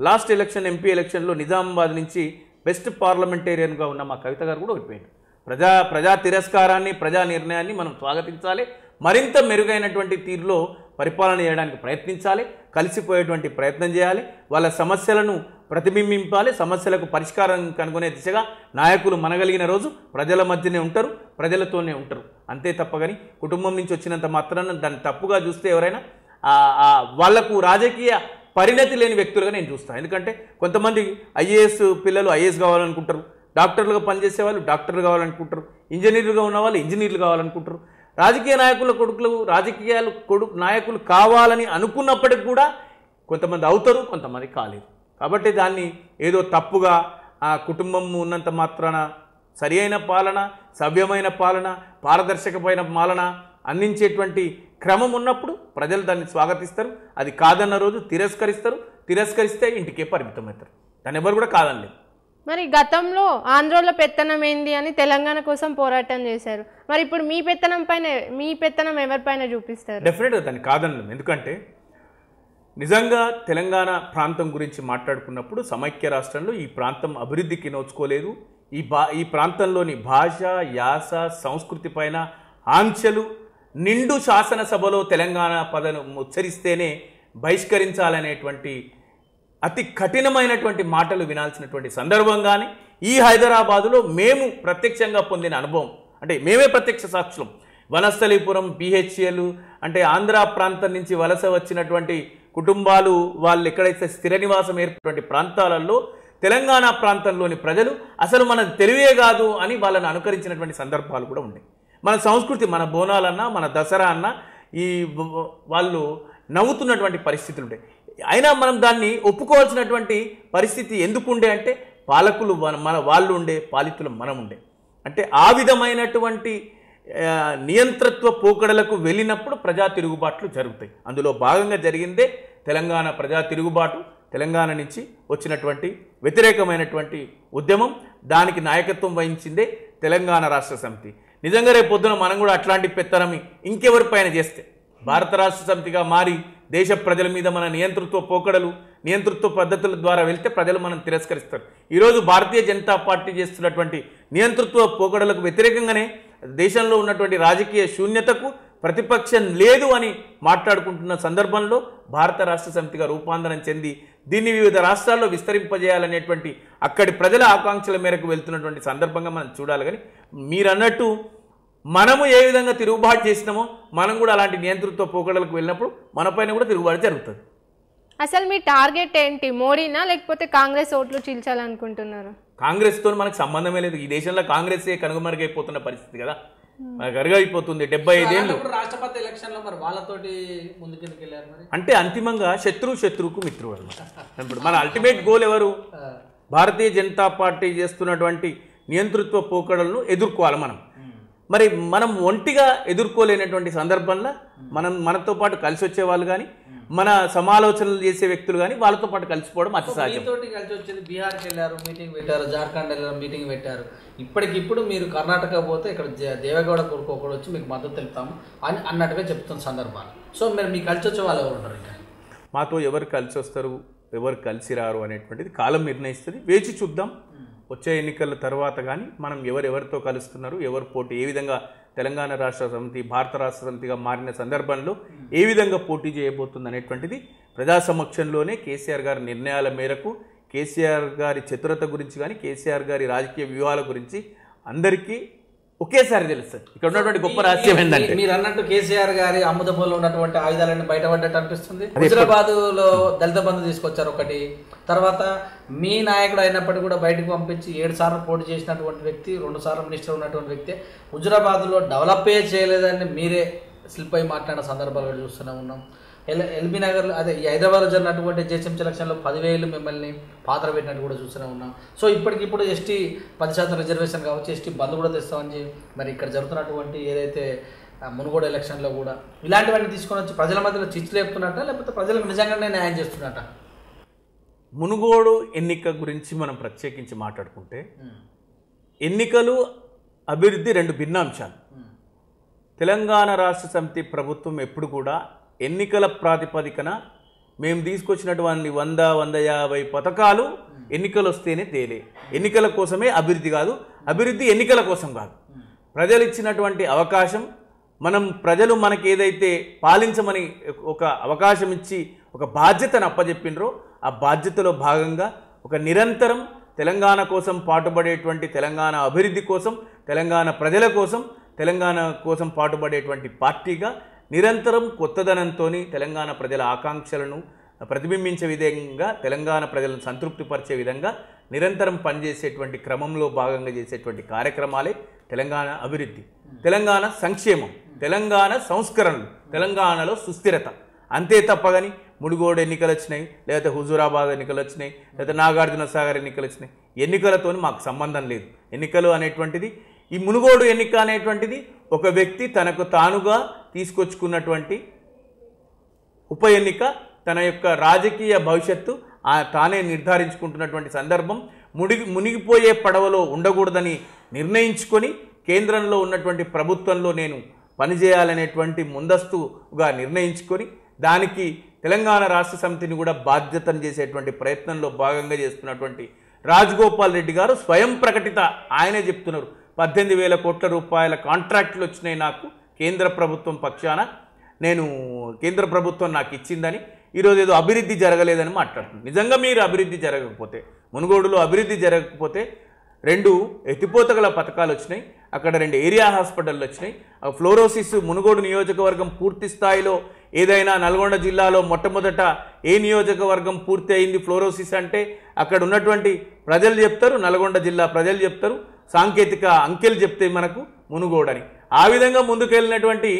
లాస్ట్ ఎలక్షన్ ఎంపీ ఎలక్షన్లో నిజామాబాద్ నుంచి బెస్ట్ పార్లమెంటేరియన్గా ఉన్న మా కవిత గారు కూడా ఓడిపోయింది. ప్రజా తిరస్కారాన్ని, ప్రజా నిర్ణయాన్ని మనం స్వాగతించాలి. మరింత మెరుగైనటువంటి తీరులో పరిపాలన చేయడానికి ప్రయత్నించాలి. కలిసిపోయేటువంటి ప్రయత్నం చేయాలి. వాళ్ళ సమస్యలను ప్రతిబింబింపాలి. సమస్యలకు పరిష్కారం కనుగొనే దిశగా నాయకులు మనగలిగిన రోజు ప్రజల మధ్యనే ఉంటారు, ప్రజలతోనే ఉంటారు. అంతే తప్పగాని కుటుంబం నుంచి వచ్చినంత మాత్రాన దాన్ని తప్పుగా చూస్తే ఎవరైనా వాళ్లకు రాజకీయ పరిణతి లేని వ్యక్తులుగా నేను చూస్తాను. ఎందుకంటే కొంతమంది ఐఏఎస్ పిల్లలు ఐఏఎస్ కావాలనుకుంటారు, డాక్టర్లుగా పనిచేసే వాళ్ళు డాక్టర్లు కావాలనుకుంటారు, ఇంజనీర్లుగా ఉన్న వాళ్ళు ఇంజనీర్లు కావాలనుకుంటారు. రాజకీయ నాయకుల కొడుకులు నాయకులు కావాలని అనుకున్నప్పటికి కూడా కొంతమంది అవుతారు, కొంతమంది కాలేరు. కాబట్టి దాన్ని ఏదో తప్పుగా ఆ కుటుంబం ఉన్నంత మాత్రాన సరి అయిన పాలన, సవ్యమైన పాలన, పారదర్శకమైన పాలన అందించేటువంటి క్రమం ఉన్నప్పుడు ప్రజలు దాన్ని స్వాగతిస్తారు. అది కాదన్న రోజు తిరస్కరిస్తారు. తిరస్కరిస్తే ఇంటికే పరిమితమవుతారు. దాన్ని ఎవరు కూడా కాదనలేదు. మరి గతంలో ఆంధ్రలో పెత్తనం ఏంది అని తెలంగాణ కోసం పోరాటం చేశారు. మరి ఇప్పుడు మీ పెత్తనం ఎవరిపైన చూపిస్తారు? డెఫినెట్గా దాన్ని కాదనలేదు. ఎందుకంటే నిజంగా తెలంగాణ ప్రాంతం గురించి మాట్లాడుకున్నప్పుడు సమైక్య రాష్ట్రంలో ఈ ప్రాంతం అభివృద్ధికి నోచుకోలేదు. ఈ ప్రాంతంలోని భాష, యాస, సంస్కృతి పైన ఆంక్షలు నిండు శాసనసభలో తెలంగాణ పదను ఉచ్చరిస్తేనే బహిష్కరించాలనేటువంటి అతి కఠినమైనటువంటి మాటలు వినాల్సినటువంటి సందర్భంగానే ఈ హైదరాబాదులో మేము ప్రత్యక్షంగా పొందిన అనుభవం, అంటే మేమే ప్రత్యక్ష సాక్షులం. వనస్థలీపురం, పిహెచ్ఎల్, అంటే ఆంధ్ర ప్రాంతం నుంచి వలస వచ్చినటువంటి కుటుంబాలు వాళ్ళు ఎక్కడైతే స్థిర నివాసం ఏర్పడినటువంటి ప్రాంతాలలో తెలంగాణ ప్రాంతంలోని ప్రజలు అసలు మన తెలివే కాదు అని వాళ్ళని అనుకరించినటువంటి సందర్భాలు కూడా ఉన్నాయి. మన సంస్కృతి, మన బోనాలన్నా, మన దసరా అన్నా ఈ వాళ్ళు నవ్వుతున్నటువంటి పరిస్థితులు ఉంటాయి. అయినా మనం దాన్ని ఒప్పుకోవాల్సినటువంటి పరిస్థితి ఎందుకుండే అంటే పాలకులు వాళ్ళు ఉండే, పాలితులు మనం ఉండే. అంటే ఆ విధమైనటువంటి నియంతృత్వ పోకడలకు వెళ్ళినప్పుడు ప్రజా తిరుగుబాట్లు జరుగుతాయి. అందులో భాగంగా జరిగిందే తెలంగాణ ప్రజా తిరుగుబాటు. తెలంగాణ నుంచి వచ్చినటువంటి వ్యతిరేకమైనటువంటి ఉద్యమం, దానికి నాయకత్వం వహించిందే తెలంగాణ రాష్ట్ర సమితి. నిజంగా రేపు పొద్దున మనం కూడా అట్లాంటి పెత్తనమి ఇంకెవరిపైన చేస్తే భారత రాష్ట్ర సమితిగా మారి దేశ ప్రజల మీద మన నియంతృత్వ పోకడలు, నియంతృత్వ పద్ధతుల ద్వారా వెళ్తే ప్రజలు మనం తిరస్కరిస్తారు. ఈరోజు భారతీయ జనతా పార్టీ చేస్తున్నటువంటి నియంతృత్వ పోకడలకు వ్యతిరేకంగానే దేశంలో ఉన్నటువంటి రాజకీయ శూన్యతకు ప్రతిపక్షం లేదు అని మాట్లాడుకుంటున్న సందర్భంలో భారత రాష్ట్ర సమితిగా రూపాంతరం చెంది దీన్ని వివిధ రాష్ట్రాల్లో విస్తరింపజేయాలనేటువంటి అక్కడి ప్రజల ఆకాంక్షల మేరకు వెళ్తున్నటువంటి సందర్భంగా మనం చూడాలి. కానీ మీరన్నట్టు మనము ఏ విధంగా తిరుగుబాటు చేసినామో మనం కూడా అలాంటి నియంతృత్వ పోకడలకు వెళ్ళినప్పుడు మనపైన కూడా తిరుగుబాటు జరుగుతుంది. అసలు మీ టార్గెట్ ఏంటి? మోడీనా లేకపోతే కాంగ్రెస్ ఓట్లు చీల్చాలనుకుంటున్నారు? కాంగ్రెస్తో మనకు సంబంధమే లేదు. ఈ దేశంలో కాంగ్రెసే కనుగమరుగైపోతున్న పరిస్థితి కదా, మనకు అరుగైపోతుంది. 75 ఏళ్ళు రాష్ట్రపతి ఎలక్షన్ లో మరి వాళ్ళతోటి ముందుకెళ్ళారు. మరి అంటే అంతిమంగా శత్రువుకు మిత్రుడు అనమాట. ఇప్పుడు మన అల్టిమేట్ గోల్ ఎవరు? భారతీయ జనతా పార్టీ చేస్తున్నటువంటి నియంతృత్వ పోకడలను ఎదుర్కోవాలి. మరి మనం ఒంటిగా ఎదుర్కోలేనటువంటి సందర్భంలో మనతో పాటు కలిసి వచ్చే వాళ్ళు కానీ, మన సమాలోచనలు చేసే వ్యక్తులు కానీ వాళ్ళతో పాటు కలిసిపోవడం అతి సహజం. కలిసి వచ్చింది. బీహార్కి వెళ్ళారు, మీటింగ్ పెట్టారు, జార్ఖండ్ వెళ్ళారు, మీటింగ్ పెట్టారు. ఇప్పటికిప్పుడు మీరు కర్ణాటక పోతే ఇక్కడ దేవేగౌడ కొడుకు ఒకడు వచ్చి మీకు మద్దతు తెలుపుతాము అని అన్నట్టుగా చెప్తున్న సందర్భాలు. సో మీరు మీకు కలిసి వచ్చే వాళ్ళు ఎవరు ఉంటారు? ఇంకా మాతో ఎవరు కలిసి వస్తారు, ఎవరు కలిసి రారు అనేటువంటిది కాలం నిర్ణయిస్తుంది. వేచి చూద్దాం. వచ్చే ఎన్నికల తర్వాత కానీ మనం ఎవరెవరితో కలుస్తున్నారు, ఎవరు పోటీ, ఏ విధంగా తెలంగాణ రాష్ట్ర సమితి భారత రాష్ట్ర సమితిగా మారిన సందర్భంలో ఏ విధంగా పోటీ చేయబోతుంది అనేటువంటిది ప్రజా సమక్షంలోనే కేసీఆర్ గారి నిర్ణయాల మేరకు కేసీఆర్ గారి చతురత గురించి కానీ కేసీఆర్ గారి రాజకీయ వ్యూహాల గురించి అందరికీ ఒకేసారి తెలుస్తుంది. ఇక్కడ ఉన్నటువంటి గొప్ప రహస్యం ఏంటంటే మీరు అన్నట్టు కేసీఆర్ గారి అమ్ముదపోలో ఉన్నటువంటి ఆయుధాలన్నీ బయటపడ్డట్టు అనిపిస్తుంది. హుజరాబాద్లో దళిత బంధు తీసుకొచ్చారు ఒకటి, తర్వాత మీ నాయకుడు అయినప్పటికీ కూడా బయటకు పంపించి 7 సార్లు పోటీ చేసినటువంటి వ్యక్తి, 2 సార్లు మినిస్టర్ ఉన్నటువంటి వ్యక్తి హుజరాబాద్లో డెవలపే చేయలేదని మీరే స్లిప్ అయి మాట్లాడిన సందర్భాలు చూస్తూనే ఉన్నాం. ఎల్బీ నగర్లో అదే హైదరాబాద్లో జరిగినటువంటి జిహెచ్ఎంసీ ఎలక్షన్లో 10,000 మిమ్మల్ని పాత్ర పెట్టినట్టు కూడా చూస్తూనే ఉన్నాం. సో ఇప్పటికిప్పుడు ఎస్టీ 10% రిజర్వేషన్ కావచ్చు, ఎస్టీ బంద్ కూడా తెస్తామని మరి ఇక్కడ జరుగుతున్నటువంటి ఏదైతే మునుగోడు ఎలక్షన్లో కూడా ఇలాంటివన్నీ తీసుకొని వచ్చి ప్రజల మధ్యలో చిచ్చు లేపుతున్నట్ట, లేకపోతే ప్రజలకు నిజంగానే న్యాయం చేస్తున్నట్ట? మునుగోడు ఎన్నిక గురించి మనం ప్రత్యేకించి మాట్లాడుకుంటే ఎన్నికలు అభివృద్ధి 2 భిన్న అంశాలు. తెలంగాణ రాష్ట్ర సమితి ప్రభుత్వం ఎప్పుడు కూడా ఎన్నికల ప్రాతిపదికన మేము తీసుకొచ్చినటువంటి 100-150 పథకాలు ఎన్నికలు వస్తేనే తేలే. ఎన్నికల కోసమే అభివృద్ధి కాదు, అభివృద్ధి ఎన్నికల కోసం కాదు. ప్రజలు ఇచ్చినటువంటి అవకాశం, ప్రజలు మనకి ఏదైతే పాలించమని ఒక అవకాశం ఇచ్చి ఒక బాధ్యతను అప్పజెప్పినరో ఆ బాధ్యతలో భాగంగా ఒక నిరంతరం తెలంగాణ కోసం పాటుపడేటువంటి, తెలంగాణ అభివృద్ధి కోసం, తెలంగాణ ప్రజల కోసం, తెలంగాణ కోసం పాటుపడేటువంటి పార్టీగా నిరంతరం కొత్తదనంతో తెలంగాణ ప్రజల ఆకాంక్షలను ప్రతిబింబించే విధంగా, తెలంగాణ ప్రజలను సంతృప్తిపరిచే విధంగా నిరంతరం పనిచేసేటువంటి క్రమంలో భాగంగా చేసేటువంటి కార్యక్రమాలే తెలంగాణ అభివృద్ధి, తెలంగాణ సంక్షేమం, తెలంగాణ సంస్కరణలు, తెలంగాణలో సుస్థిరత. అంతే తప్పగాని మునుగోడు ఎన్నికలు వచ్చినాయి, లేకపోతే హుజూరాబాద్ ఎన్నికలు వచ్చినాయి, లేకపోతే నాగార్జున సాగర్ ఎన్నికలు వచ్చినాయి, ఎన్నికలతో మాకు సంబంధం లేదు. ఎన్నికలు అనేటువంటిది, ఈ మునుగోడు ఎన్నిక అనేటువంటిది ఒక వ్యక్తి తనకు తానుగా తీసుకొచ్చుకున్నటువంటి ఉప ఎన్నిక, తన యొక్క రాజకీయ భవిష్యత్తు తానే నిర్ధారించుకుంటున్నటువంటి సందర్భం. మునిగిపోయే పడవలో ఉండకూడదని నిర్ణయించుకొని కేంద్రంలో ఉన్నటువంటి ప్రభుత్వంలో నేను పనిచేయాలనేటువంటి ముందస్తుగా నిర్ణయించుకొని దానికి తెలంగాణ రాష్ట్ర సమితిని కూడా బాధ్యతను చేసేటువంటి ప్రయత్నంలో భాగంగా చేస్తున్నటువంటి రాజగోపాల్ రెడ్డి గారు స్వయం ప్రకటిత ఆయనే చెప్తున్నారు, 18,000 కోట్ల రూపాయల కాంట్రాక్టులు వచ్చినాయి నాకు కేంద్ర ప్రభుత్వం పక్షాన, కేంద్ర ప్రభుత్వం నాకు ఇచ్చిందని. ఈరోజు ఏదో అభివృద్ధి జరగలేదని మాట్లాడుతుంది. నిజంగా మీరు అభివృద్ధి జరగకపోతే, మునుగోడులో అభివృద్ధి జరగకపోతే 2 ఎత్తిపోతగల పథకాలు వచ్చినాయి, అక్కడ 2 ఏరియా హాస్పిటళ్ళు వచ్చినాయి, ఫ్లోరోసిస్ మునుగోడు నియోజకవర్గం పూర్తి స్థాయిలో ఏదైనా నల్గొండ జిల్లాలో మొట్టమొదట ఏ నియోజకవర్గం పూర్తి అయింది ఫ్లోరోసిస్ అంటే అక్కడ ఉన్నటువంటి ప్రజలు చెప్తారు, నల్గొండ జిల్లా ప్రజలు చెప్తారు, సాంకేతిక అంకెలు చెప్తే మనకు మునుగోడు అని. ఆ విధంగా ముందుకెళ్ళినటువంటి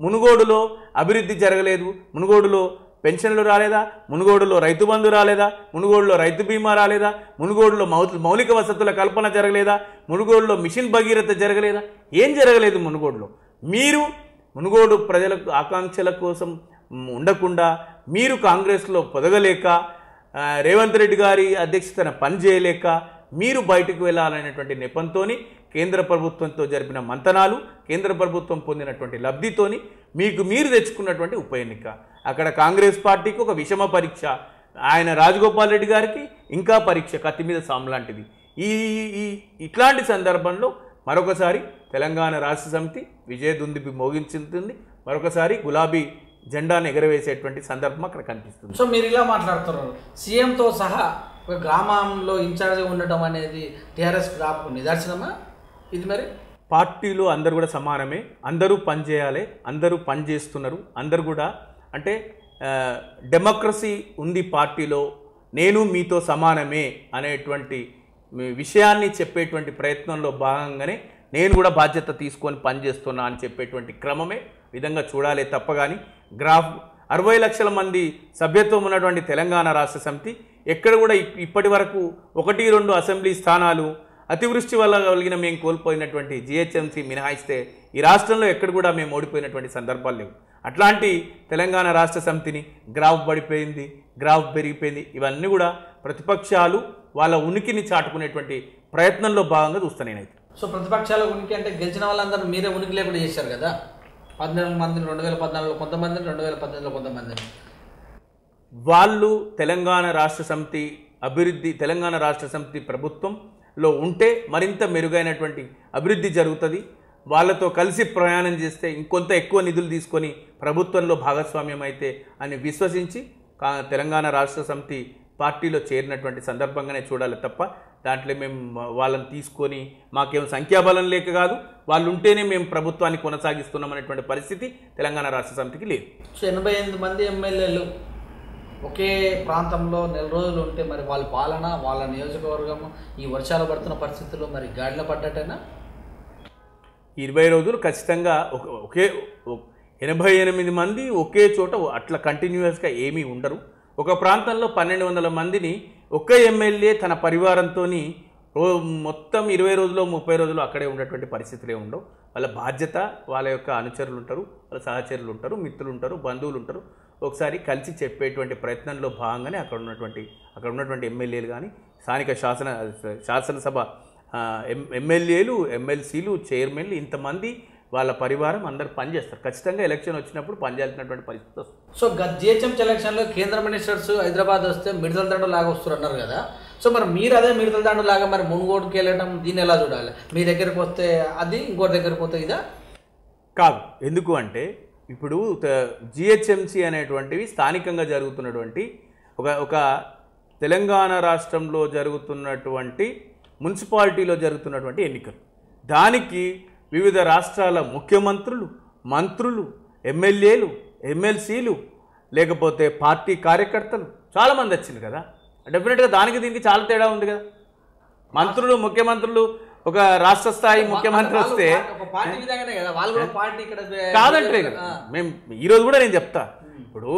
మునుగోడులో అభివృద్ధి జరగలేదు. మునుగోడులో పెన్షన్లు రాలేదా, మునుగోడులో రైతు బంధు రాలేదా, మునుగోడులో రైతు బీమా రాలేదా, మునుగోడులో మౌలిక వసతుల కల్పన జరగలేదా, మునుగోడులో మిషన్ భగీరథ జరగలేదా? ఏం జరగలేదు మునుగోడులో. మీరు మునుగోడు ప్రజల ఆకాంక్షల కోసం ఉండకుండా మీరు కాంగ్రెస్లో పొదగలేక, రేవంత్ రెడ్డి గారి అధ్యక్షతన పనిచేయలేక మీరు బయటకు వెళ్ళాలనేటువంటి నెపంతోని కేంద్ర ప్రభుత్వంతో జరిపిన మంతనాలు, కేంద్ర ప్రభుత్వం పొందినటువంటి లబ్ధితోని మీరు తెచ్చుకున్నటువంటి ఉప ఎన్నిక, అక్కడ కాంగ్రెస్ పార్టీకి ఒక విషమ పరీక్ష, ఆయన రాజగోపాల్ రెడ్డి గారికి ఇంకా పరీక్ష, కత్తి మీద సాము లాంటిది. ఇట్లాంటి సందర్భంలో మరొకసారి తెలంగాణ రాష్ట్ర సమితి విజయదుందుబి మోగించుతుంది, మరొకసారి గులాబీ జెండాను ఎగరవేసేటువంటి సందర్భం అక్కడ కనిపిస్తుంది. సో మీరు ఇలా మాట్లాడుతున్నారు, సీఎంతో సహా ఒక గ్రామంలో ఇన్ఛార్జ్గా ఉండటం అనేది టీఆర్ఎస్ గ్రాఫ్కు నిదర్శనమా ఇది? మరి పార్టీలో అందరూ కూడా సమానమే, అందరూ పనిచేయాలి, అందరూ పని చేస్తున్నారు, అందరూ కూడా అంటే డెమోక్రసీ ఉంది పార్టీలో, నేను మీతో సమానమే అనేటువంటి విషయాన్ని చెప్పేటువంటి ప్రయత్నంలో భాగంగానే నేను కూడా బాధ్యత తీసుకొని పనిచేస్తున్నా అని చెప్పేటువంటి క్రమమే విధంగా చూడాలి తప్ప కానీ 60 లక్షల మంది సభ్యత్వం ఉన్నటువంటి తెలంగాణ రాష్ట్ర సమితి ఎక్కడ కూడా ఇప్పటి వరకు 1-2 అసెంబ్లీ స్థానాలు అతివృష్టి వల్ల కలిగిన మేము కోల్పోయినటువంటి జిహెచ్ఎంసీ మినహాయిస్తే ఈ రాష్ట్రంలో ఎక్కడ కూడా మేము ఓడిపోయినటువంటి సందర్భాలు లేవు. అట్లాంటి తెలంగాణ రాష్ట్ర సమితిని గ్రాఫ్ పడిపోయింది, గ్రాఫ్ పెరిగిపోయింది, ఇవన్నీ కూడా ప్రతిపక్షాలు వాళ్ళ ఉనికిని చాటుకునేటువంటి ప్రయత్నంలో భాగంగా చూస్తాను నేనైతే. సో ప్రతిపక్షాల ఉనికి అంటే గెలిచిన వాళ్ళందరూ మీరే ఉనికి లేకుండా చేశారు కదా, 14 మందిని 2014లో కొంతమందిని, 2018లో కొంతమందిని. వాళ్ళు తెలంగాణ రాష్ట్ర సమితి అభివృద్ధి, తెలంగాణ రాష్ట్ర సమితి ప్రభుత్వంలో ఉంటే మరింత మెరుగైనటువంటి అభివృద్ధి జరుగుతుంది. వాళ్ళతో కలిసి ప్రయాణం చేస్తే ఇంకొంత ఎక్కువ నిధులు తీసుకొని ప్రభుత్వంలో భాగస్వామ్యం అయితే అని విశ్వసించి తెలంగాణ రాష్ట్ర సమితి పార్టీలో చేరినటువంటి సందర్భంగానే చూడాలి తప్ప దాంట్లో మేము వాళ్ళని తీసుకొని మాకేం సంఖ్యాబలం లేక కాదు, వాళ్ళు ఉంటేనే మేము ప్రభుత్వాన్ని కొనసాగిస్తున్నాం అనేటువంటి పరిస్థితి తెలంగాణ రాష్ట్ర సమితికి లేదు. సో 88 మంది ఎమ్మెల్యేలు ఒకే ప్రాంతంలో నెల రోజులు ఉంటే మరి వాళ్ళ పాలన, వాళ్ళ నియోజకవర్గము ఈ వర్షాలు పడుతున్న పరిస్థితుల్లో మరి గాడిలో పడ్డట్టేనా? 20 రోజులు ఖచ్చితంగా ఒకే 88 మంది ఒకే చోట అట్లా కంటిన్యూస్గా ఏమీ ఉండరు. ఒక ప్రాంతంలో 1200 మందిని ఒక్క ఎమ్మెల్యే తన పరివారంతో మొత్తం 20 రోజులు 30 రోజులు అక్కడే ఉన్నటువంటి పరిస్థితులే ఉండవు. వాళ్ళ బాధ్యత, వాళ్ళ యొక్క అనుచరులు ఉంటారు, వాళ్ళ సహచరులు ఉంటారు, మిత్రులు ఉంటారు, బంధువులు ఉంటారు. ఒకసారి కలిసి చెప్పేటువంటి ప్రయత్నంలో భాగంగానే అక్కడ ఉన్నటువంటి ఎమ్మెల్యేలు కానీ స్థానిక శాసనసభ ఎమ్మెల్యేలు, ఎమ్మెల్సీలు, చైర్మన్లు ఇంతమంది వాళ్ళ పరివారం అందరూ పనిచేస్తారు. ఖచ్చితంగా ఎలక్షన్ వచ్చినప్పుడు పనిచేయాల్సినటువంటి పరిస్థితి వస్తుంది. సో జిహెచ్ఎంసీ ఎలక్షన్లో కేంద్ర మినిస్టర్స్ హైదరాబాద్ వస్తే మిడతల దండు లాగా వస్తారు అన్నారు కదా. సో మరి మీరు అదే మిడతల దండు లాగా మరి మునుగోడుకి వెళ్ళడం, దీన్ని ఎలా చూడాలి? మీ దగ్గరికి వస్తే అది, ఇంకోటి దగ్గరికి పోతే ఇదా? కాదు. ఎందుకు అంటే ఇప్పుడు జిహెచ్ఎంసీ అనేటువంటివి స్థానికంగా జరుగుతున్నటువంటి ఒక తెలంగాణ రాష్ట్రంలో జరుగుతున్నటువంటి మున్సిపాలిటీలో జరుగుతున్నటువంటి ఎన్నికలు. దానికి వివిధ రాష్ట్రాల ముఖ్యమంత్రులు, మంత్రులు, ఎమ్మెల్యేలు, ఎమ్మెల్సీలు, లేకపోతే పార్టీ కార్యకర్తలు చాలామంది వచ్చింది కదా. డెఫినెట్గా దానికి దీనికి చాలా తేడా ఉంది కదా. మంత్రులు, ముఖ్యమంత్రులు, ఒక రాష్ట్ర స్థాయి ముఖ్యమంత్రి వస్తే కాదంటే కదా. మేము ఈరోజు కూడా నేను చెప్తా, ఇప్పుడు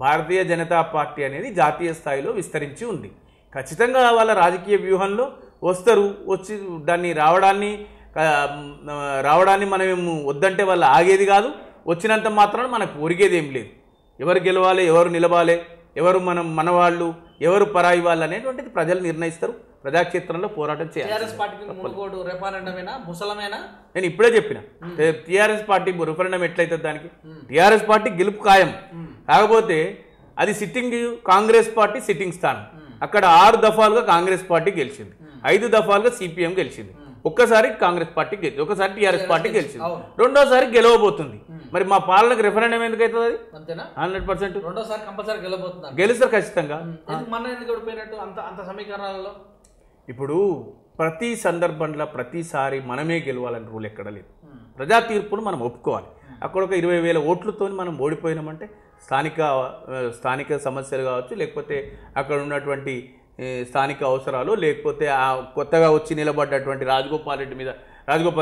భారతీయ జనతా పార్టీ అనేది జాతీయ స్థాయిలో విస్తరించి ఉంది. ఖచ్చితంగా వాళ్ళ రాజకీయ వ్యూహంలో వస్తారు. వచ్చి దాన్ని రావడాన్ని మనం వద్దంటే వాళ్ళు ఆగేది కాదు. వచ్చినంత మాత్రాన మనకు ఒరిగేది ఏం లేదు. ఎవరు గెలవాలి, ఎవరు నిలవాలి, ఎవరు మనవాళ్ళు, ఎవరు పరాయి వాళ్ళు అనేటువంటిది ప్రజలు నిర్ణయిస్తారు. ప్రజాక్షేత్రంలో పోరాటం చేయాలి. నేను ఇప్పుడే చెప్పిన టీఆర్ఎస్ పార్టీ రిఫరెండం ఎట్లయితుంది, దానికి టీఆర్ఎస్ పార్టీ గెలుపు ఖాయం. కాకపోతే అది సిట్టింగ్ కాంగ్రెస్ పార్టీ సిట్టింగ్ స్థానం. అక్కడ 6 దఫాలుగా కాంగ్రెస్ పార్టీ గెలిచింది, 5 దఫాలుగా సిపిఎం గెలిచింది, ఒక్కసారి కాంగ్రెస్ పార్టీ గెలిచింది, ఒకసారి టీఆర్ఎస్ పార్టీ గెలిచింది, రెండోసారి గెలవబోతుంది. మరి మా పాలనకు రెఫరెండం ఎందుకు అవుతుంది? అది 100% రెండోసారి కంపల్సరీ గెలుస్తారు ఖచ్చితంగా. అంత సమీకరణాలలో ఇప్పుడు ప్రతి సందర్భంలో ప్రతిసారి మనమే గెలవాలని రూల్ ఎక్కడ లేదు. ప్రజా తీర్పును మనం ఒప్పుకోవాలి. అక్కడ ఒక 20,000 ఓట్లతో మనం ఓడిపోయినామంటే స్థానిక సమస్యలు కావచ్చు, లేకపోతే అక్కడ ఉన్నటువంటి స్థానిక అవసరాలు, లేకపోతే ఆ కొత్తగా వచ్చి నిలబడ్డటువంటి రాజగోపాల్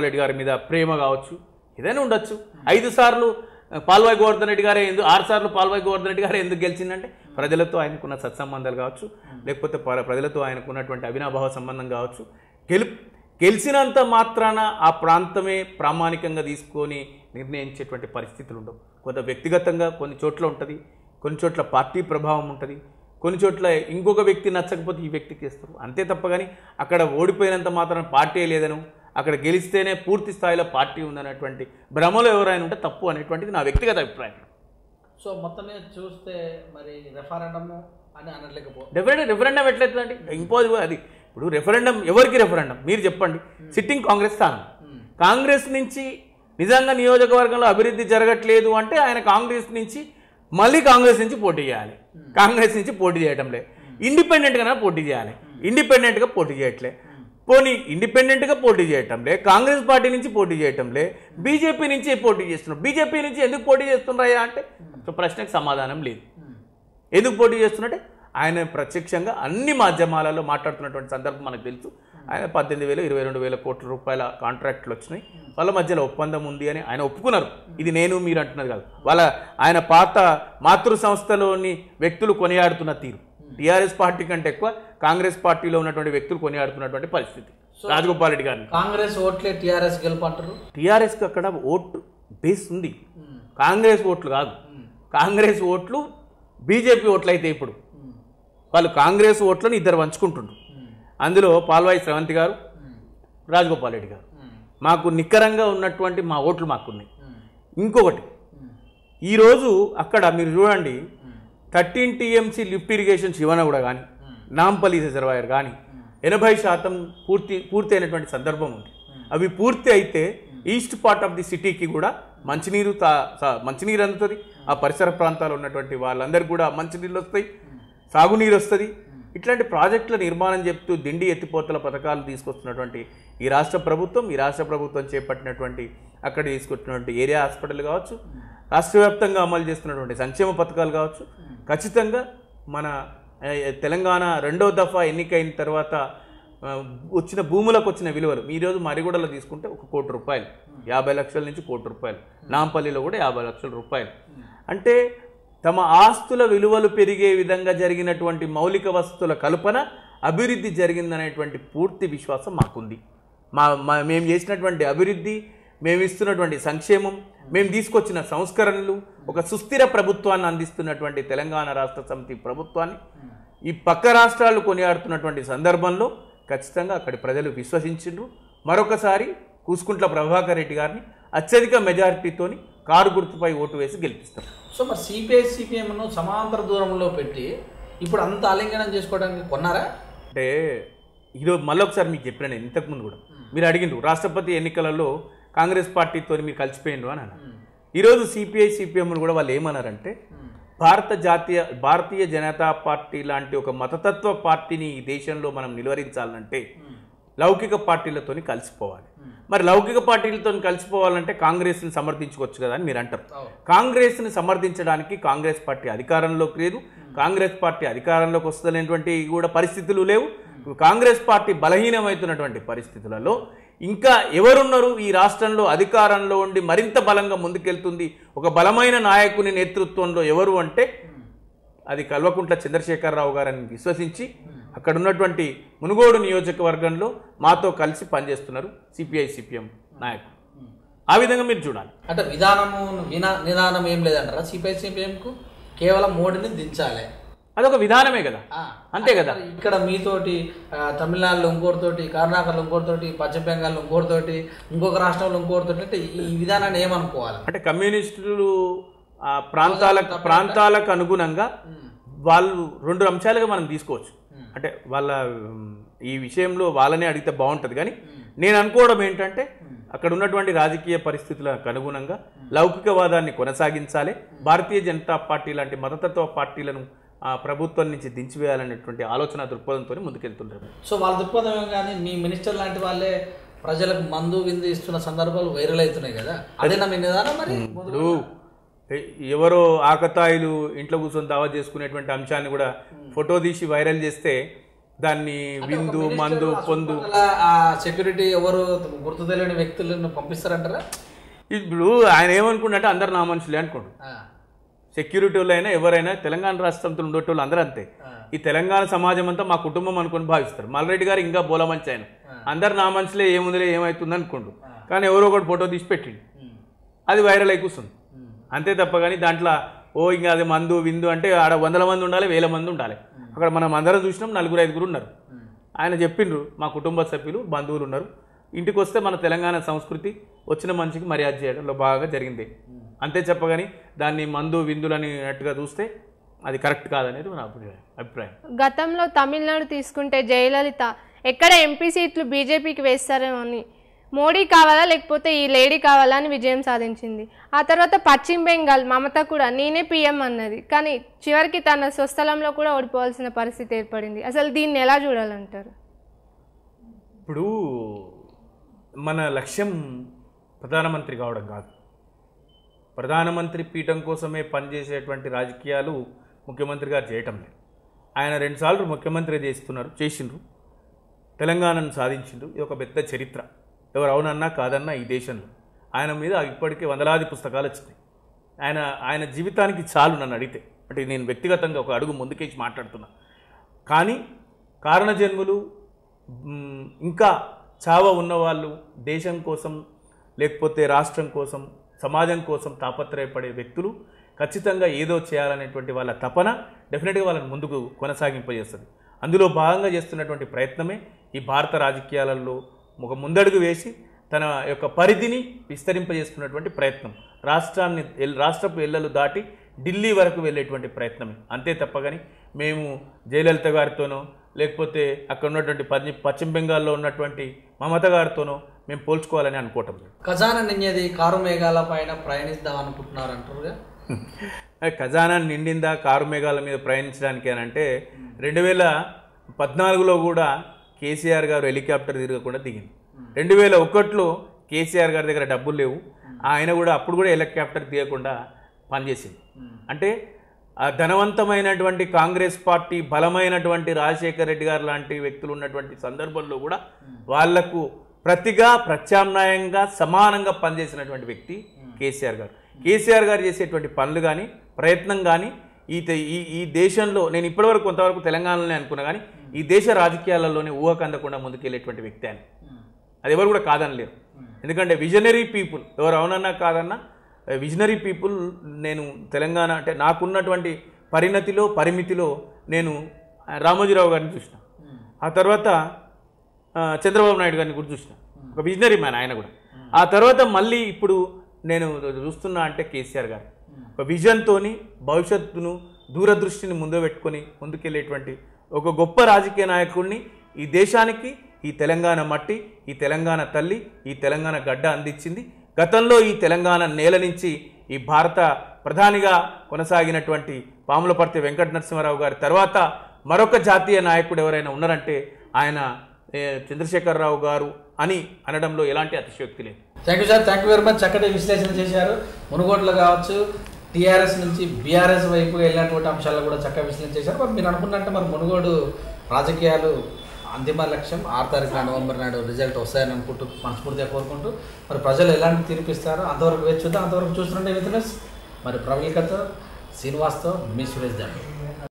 రెడ్డి గారి మీద ప్రేమ కావచ్చు, ఏదైనా ఉండొచ్చు. 5 సార్లు పాల్వాయి గోవర్ధన్ రెడ్డి గారే 6 సార్లు పాల్వాయి గోవర్ధన్ రెడ్డి గారే ఎందుకు గెలిచిందంటే ప్రజలతో ఆయనకున్న సత్సంబంధాలు కావచ్చు, లేకపోతే ప్రజలతో ఆయనకున్నటువంటి అవినాభావ సంబంధం కావచ్చు. గెలిచినంత మాత్రాన ఆ ప్రాంతమే ప్రామాణికంగా తీసుకొని నిర్ణయించేటువంటి పరిస్థితులు ఉండవు. కొంత వ్యక్తిగతంగా కొన్ని చోట్ల ఉంటుంది, కొన్ని చోట్ల పార్టీ ప్రభావం ఉంటుంది, కొన్ని చోట్ల ఇంకొక వ్యక్తి నచ్చకపోతే ఈ వ్యక్తికి ఇస్తారు. అంతే తప్ప కానీ అక్కడ ఓడిపోయినంత మాత్రాన పార్టీ లేదను, అక్కడ గెలిస్తేనే పూర్తి స్థాయిలో పార్టీ ఉందనేటువంటి భ్రమలో ఎవరైనా ఉంటే తప్పు అనేటువంటిది నా వ్యక్తిగత అభిప్రాయం. సో మొత్తం మీద చూస్తే మరి రెఫరెండము అని అనలేకపోతే డెఫినెట్గా రెఫరెండం ఎట్లయితుందండి? ఇంపాసిబుల్. అది ఇప్పుడు రెఫరెండం ఎవరికి రెఫరెండం మీరు చెప్పండి. సిట్టింగ్ కాంగ్రెస్ స్థానం, కాంగ్రెస్ నుంచి నిజంగా నియోజకవర్గంలో అభివృద్ధి జరగట్లేదు అంటే ఆయన కాంగ్రెస్ నుంచి మళ్ళీ కాంగ్రెస్ నుంచి పోటీ చేయాలి. కాంగ్రెస్ నుంచి పోటీ చేయటంలే, ఇండిపెండెంట్గానే పోటీ చేయాలి. ఇండిపెండెంట్గా పోటీ చేయట్లే, పోనీ ఇండిపెండెంట్గా పోటీ చేయటంలే, కాంగ్రెస్ పార్టీ నుంచి పోటీ చేయటంలే, బీజేపీ నుంచి పోటీ చేస్తున్నాం. బీజేపీ నుంచి ఎందుకు పోటీ చేస్తున్నారా అంటే ప్రశ్నకు సమాధానం లేదు. ఎందుకు పోటీ చేస్తున్నట్టే ఆయన ప్రత్యక్షంగా అన్ని మాధ్యమాలలో మాట్లాడుతున్నటువంటి సందర్భం మనకు తెలుసు. ఆయన 18,000 22,000 కోట్ల రూపాయల కాంట్రాక్ట్లు వచ్చినాయి, వాళ్ళ మధ్యలో ఒప్పందం ఉంది అని ఆయన ఒప్పుకున్నారు. ఇది నేను మీరు అంటున్నది కాదు, ఆయన పాత మాతృ సంస్థలోని వ్యక్తులు కొనియాడుతున్న తీరు. టీఆర్ఎస్ పార్టీ కంటే ఎక్కువ కాంగ్రెస్ పార్టీలో ఉన్నటువంటి వ్యక్తులు కొనియాడుతున్నటువంటి పరిస్థితి. రాజగోపాల్ రెడ్డి గారిని కాంగ్రెస్ ఓట్లే టీఆర్ఎస్ గెలుపు అంటారు. టీఆర్ఎస్కి అక్కడ ఓటు బేస్ ఉంది, కాంగ్రెస్ ఓట్లు కాదు. కాంగ్రెస్ ఓట్లు బీజేపీ ఓట్లు అయితే ఇప్పుడు వాళ్ళు కాంగ్రెస్ ఓట్లను ఇద్దరు పంచుకుంటుండ్రు. అందులో పాల్వాయి శ్రవంతి గారు, రాజగోపాల్ రెడ్డి గారు. మాకు నిక్కరంగా ఉన్నటువంటి మా ఓట్లు మాకున్నాయి. ఇంకొకటి ఈరోజు అక్కడ మీరు చూడండి 13 TMC లిఫ్ట్ ఇరిగేషన్ శివనగూడ కానీ, నాంపల్లి రిజర్వాయర్ కానీ 80% పూర్తి అయినటువంటి సందర్భం ఉంది. అవి పూర్తి అయితే ఈస్ట్ పార్ట్ ఆఫ్ ది సిటీకి కూడా మంచినీరు అందుతుంది. ఆ పరిసర ప్రాంతాల్లో ఉన్నటువంటి వాళ్ళందరికీ కూడా మంచినీళ్ళు వస్తాయి, సాగునీరు వస్తుంది. ఇట్లాంటి ప్రాజెక్టుల నిర్మాణం చెప్తూ దిండి ఎత్తిపోతల పథకాలు తీసుకొస్తున్నటువంటి ఈ రాష్ట్ర ప్రభుత్వం చేపట్టినటువంటి అక్కడ తీసుకొచ్చినటువంటి ఏరియా హాస్పిటల్ కావచ్చు, రాష్ట్ర వ్యాప్తంగా అమలు చేస్తున్నటువంటి సంక్షేమ పథకాలు కావచ్చు, ఖచ్చితంగా మన తెలంగాణ రెండో దఫా ఎన్నికైన తర్వాత వచ్చిన భూములకు వచ్చిన విలువలు ఈరోజు మరిగూడలో తీసుకుంటే 1 కోటి రూపాయలు, 50 లక్షల నుంచి 1 కోటి రూపాయలు, నాంపల్లిలో కూడా 50 లక్షల రూపాయలు. అంటే తమ ఆస్తుల విలువలు పెరిగే విధంగా జరిగినటువంటి మౌలిక వసతుల కల్పన, అభివృద్ధి జరిగిందనేటువంటి పూర్తి విశ్వాసం మాకుంది. మేము చేసినటువంటి అభివృద్ధి, మేము ఇస్తున్నటువంటి సంక్షేమం, మేము తీసుకొచ్చిన సంస్కరణలు, ఒక సుస్థిర ప్రభుత్వాన్ని అందిస్తున్నటువంటి తెలంగాణ రాష్ట్ర సమితి ప్రభుత్వాన్ని ఈ పక్క రాష్ట్రాలు కొనియాడుతున్నటువంటి సందర్భంలో ఖచ్చితంగా అక్కడి ప్రజలు విశ్వసించిండ్రు. మరొకసారి కూసుకుంట్ల ప్రభాకర్ రెడ్డి గారిని అత్యధిక మెజారిటీతోని కారు గుర్తుపై ఓటు వేసి గెలిపిస్తాం. సో మరి సిపిఎంను సమాంతర దూరంలో పెట్టి ఇప్పుడు అంత ఆలింగనం చేసుకోవడానికి కొన్నారా? అంటే ఈరోజు మళ్ళొకసారి మీకు చెప్పిన ఇంతకుముందు కూడా మీరు అడిగిండ్రు రాష్ట్రపతి ఎన్నికలలో కాంగ్రెస్ పార్టీతో మీరు కలిసిపోయిండ్రు అని అన్నారు. ఈరోజు సిపిఎంలు కూడా వాళ్ళు ఏమన్నారంటే భారతీయ జనతా పార్టీ లాంటి ఒక మతతత్వ పార్టీని ఈ దేశంలో మనం నిలువరించాలంటే లౌకిక పార్టీలతోని కలిసిపోవాలి. మరి లౌకిక పార్టీలతో కలిసిపోవాలంటే కాంగ్రెస్ని సమర్థించుకోవచ్చు కదా అని మీరు అంటారు. కాంగ్రెస్ని సమర్థించడానికి కాంగ్రెస్ పార్టీ అధికారంలోకి లేదు, కాంగ్రెస్ పార్టీ అధికారంలోకి వస్తున్నటువంటి కూడా పరిస్థితులు లేవు. కాంగ్రెస్ పార్టీ బలహీనమవుతున్నటువంటి పరిస్థితులలో ఇంకా ఎవరున్నారు ఈ రాష్ట్రంలో అధికారంలో ఉండి మరింత బలంగా ముందుకెళ్తుంది ఒక బలమైన నాయకుని నేతృత్వంలో ఎవరు అంటే అది కల్వకుంట్ల చంద్రశేఖరరావు గారని విశ్వసించి అక్కడ ఉన్నటువంటి మునుగోడు నియోజకవర్గంలో మాతో కలిసి పనిచేస్తున్నారు సిపిఎం నాయకులు. ఆ విధంగా మీరు చూడాలి. అంటే నిదానం ఏం లేదంటారా సిపిఎంకు? కేవలం మోడీని దించాలి, అదొక విధానమే కదా, అంతే కదా. ఇక్కడ మీతోటి తమిళనాడులో ఇంకోటితోటి, కర్ణాటకలో ఇంకోటితోటి, పశ్చిమ బెంగాల్లో ఇంకోటితోటి, ఇంకొక రాష్ట్రంలో ఇంకోటితోటి, అంటే ఈ విధానాన్ని ఏమనుకోవాలి? అంటే కమ్యూనిస్టులు ప్రాంతాలకు అనుగుణంగా వాళ్ళు 2 అంశాలుగా మనం తీసుకోవచ్చు. అంటే వాళ్ళ ఈ విషయంలో వాళ్ళనే అడిగితే బాగుంటుంది. కానీ నేను అనుకోవడం ఏంటంటే అక్కడ ఉన్నటువంటి రాజకీయ పరిస్థితులకు అనుగుణంగా లౌకికవాదాన్ని కొనసాగించాలి, భారతీయ జనతా పార్టీ లాంటి మతతత్వ పార్టీలను ప్రభుత్వం నుంచి దించివేయాలనేటువంటి ఆలోచన దృక్పథంతో ముందుకెళ్తుంటారు. సో వాళ్ళ దృక్పథం కానీ మీ మినిస్టర్ లాంటి వాళ్ళే ప్రజలకు మందు విందు ఇస్తున్న సందర్భాలు వైరల్ అవుతున్నాయి కదా, అదేనా మీ నిదానం? మరి ఎవరో ఆకతాయిలు ఇంట్లో కూర్చొని దావా చేసుకునేటువంటి అంశాన్ని కూడా ఫోటో తీసి వైరల్ చేస్తే దాన్ని విందు మందు పొందు సెక్యూరిటీ ఎవరు గుర్తు తెలియని వ్యక్తులను పంపిస్తారంటారా? ఇప్పుడు ఆయన ఏమనుకుంటే అందరు నా మనుషులే అనుకోండి. సెక్యూరిటీ వాళ్ళు అయినా ఎవరైనా తెలంగాణ రాష్ట్రంతో ఉండేటోళ్ళు అందరూ అంతే. ఈ తెలంగాణ సమాజం అంతా మా కుటుంబం అనుకుని భావిస్తారు. మల్రెడ్డి గారు ఇంకా బోలమంచి ఆయన అందరు నా మనుషులే, ఏముందిలే ఏమవుతుంది అనుకోండు. కానీ ఎవరో ఒకటి ఫోటో తీసి పెట్టిండు, అది వైరల్ అయి కూర్చుంది అంతే తప్ప. కానీ దాంట్లో ఇంకా అది మందు విందు అంటే ఆడ 100 మంది ఉండాలి, 1000 మంది ఉండాలి. అక్కడ మనం అందరం చూసినాం, 4-5 ఉన్నారు. ఆయన చెప్పిండ్రు మా కుటుంబ సభ్యులు బంధువులు ఉన్నారు, ఇంటికి వస్తే మన తెలంగాణ సంస్కృతి వచ్చిన మనిషికి మర్యాద చేయడంలో బాగా జరిగింది అంతే చెప్పగాని దాన్ని మందు విందులని అన్నట్టుగా చూస్తే అది కరెక్ట్ కాదనేది మన అభిప్రాయం. గతంలో తమిళనాడు తీసుకుంటే జయలలిత ఎక్కడ ఎంపీ సీట్లు బీజేపీకి వేస్తారేమో అని, మోడీ కావాలా లేకపోతే ఈ లేడీ కావాలా అని విజయం సాధించింది. ఆ తర్వాత పశ్చిమ బెంగాల్ మమత కూడా నేనే పీఎం అన్నది, కానీ చివరికి తన స్వస్థలంలో కూడా ఓడిపోవాల్సిన పరిస్థితి ఏర్పడింది. అసలు దీన్ని ఎలా చూడాలంటారు? ఇప్పుడు మన లక్ష్యం ప్రధానమంత్రి కావడం కాదు, ప్రధానమంత్రి పీఠం కోసమే పనిచేసేటువంటి రాజకీయాలు ముఖ్యమంత్రి గారు చేయటం లేదు. ఆయన 2 సార్లు ముఖ్యమంత్రి చేసిండ్రు, తెలంగాణను సాధించిండ్రు. ఇది ఒక పెద్ద చరిత్ర, ఎవరు అవునన్నా కాదన్నా ఈ దేశంలో. ఆయన మీద ఇప్పటికే 100లాది పుస్తకాలు వచ్చినాయి. ఆయన జీవితానికి చాలు నన్ను అడిగితే. అంటే నేను వ్యక్తిగతంగా ఒక అడుగు ముందుకేసి మాట్లాడుతున్నా. కానీ కారణజన్ములు ఇంకా చావ ఉన్నవాళ్ళు దేశం కోసం లేకపోతే రాష్ట్రం కోసం సమాజం కోసం తాపత్రయపడే వ్యక్తులు ఖచ్చితంగా ఏదో చేయాలనేటువంటి వాళ్ళ తపన డెఫినెట్గా వాళ్ళని ముందుకు కొనసాగింపజేస్తుంది. అందులో భాగంగా చేస్తున్నటువంటి ప్రయత్నమే ఈ భారత రాజకీయాలలో ఒక ముందడుగు వేసి తన యొక్క పరిధిని విస్తరింపజేస్తున్నటువంటి ప్రయత్నం, రాష్ట్రపు ఎల్లలు దాటి ఢిల్లీ వరకు వెళ్ళేటువంటి ప్రయత్నమే అంతే తప్ప. కానీ మేము జయలలిత గారితోనో లేకపోతే అక్కడ ఉన్నటువంటి పశ్చిమ బెంగాల్లో ఉన్నటువంటి మమత గారితోనో మేము పోల్చుకోవాలని అనుకోవటం లేదు. ఖజానా నిండేది కారు మేఘాల పైన ప్రయాణిద్దాం అనుకుంటున్నారు అంటారుగా? ఖజానా నిండిందా కారు మేఘాల మీద ప్రయాణించడానికి అని అంటే 14లో కూడా కేసీఆర్ గారు హెలికాప్టర్ తిరగకుండా దిగింది. 2001లో కేసీఆర్ గారి దగ్గర డబ్బులు లేవు, ఆయన కూడా అప్పుడు కూడా హెలికాప్టర్ తీయకుండా పనిచేసింది. అంటే ధనవంతమైనటువంటి కాంగ్రెస్ పార్టీ, బలమైనటువంటి రాజశేఖర రెడ్డి గారు లాంటి వ్యక్తులు ఉన్నటువంటి సందర్భంలో కూడా వాళ్లకు ప్రతిగా ప్రత్యామ్నాయంగా సమానంగా పనిచేసినటువంటి వ్యక్తి కేసీఆర్ గారు. కేసీఆర్ గారు చేసేటువంటి పనులు కానీ ప్రయత్నం కానీ ఈ దేశంలో, నేను ఇప్పటివరకు కొంతవరకు తెలంగాణలోనే అనుకున్నా కానీ ఈ దేశ రాజకీయాలలోనే ఊహకందకుండా ముందుకెళ్ళేటువంటి వ్యక్తి అని అది ఎవరు కూడా కాదనలేరు. ఎందుకంటే విజనరీ పీపుల్, ఎవరు అవునన్నా కాదన్నా విజనరీ పీపుల్. నేను తెలంగాణ అంటే నాకున్నటువంటి పరిమితిలో నేను రామోజీరావు గారిని చూసిన, ఆ తర్వాత చంద్రబాబు నాయుడు గారిని కూడా చూసిన, ఒక విజనరీ మ్యాన్ ఆయన కూడా. ఆ తర్వాత మళ్ళీ ఇప్పుడు నేను చూస్తున్నా అంటే కేసీఆర్ గారు ఒక విజన్తోని భవిష్యత్తును దూరదృష్టిని ముందు పెట్టుకొని ముందుకెళ్ళేటువంటి ఒక గొప్ప రాజకీయ నాయకుడిని ఈ దేశానికి ఈ తెలంగాణ మట్టి, ఈ తెలంగాణ తల్లి, ఈ తెలంగాణ గడ్డ అందించింది. గతంలో ఈ తెలంగాణ నేల నుంచి ఈ భారత ప్రధానిగా కొనసాగినటువంటి పాములపర్తి వెంకట నరసింహారావు గారి తర్వాత మరొక జాతీయ నాయకుడు ఎవరైనా ఉన్నారంటే ఆయన చంద్రశేఖరరావు గారు అని అనడంలో ఎలాంటి అతిశయోక్తి లేదు. Thank you sir, thank you very much. చక్కటి విశ్లేషణ చేశారు. మునుగోడులో కావచ్చు, టీఆర్ఎస్ నుంచి బీఆర్ఎస్ వైపు వెళ్ళినటువంటి అంశాలు కూడా చక్కగా విశ్లేషణ చేశారు. మరి మీరు అనుకున్నట్టే మరి మునుగోడు రాజకీయాలు అంతిమ లక్ష్యం 6 తారీఖు నవంబర్ నాడు రిజల్ట్ వస్తాయని అనుకుంటూ మనస్ఫూర్తిగా కోరుకుంటూ మరి ప్రజలు ఎలాంటి తీర్పిస్తారో అంతవరకు వేచి చూద్దాం. అంతవరకు చూస్తుంటే విత్ మరి ప్రవళికతో శ్రీనివాస్తో మీ సురేష్ దాని.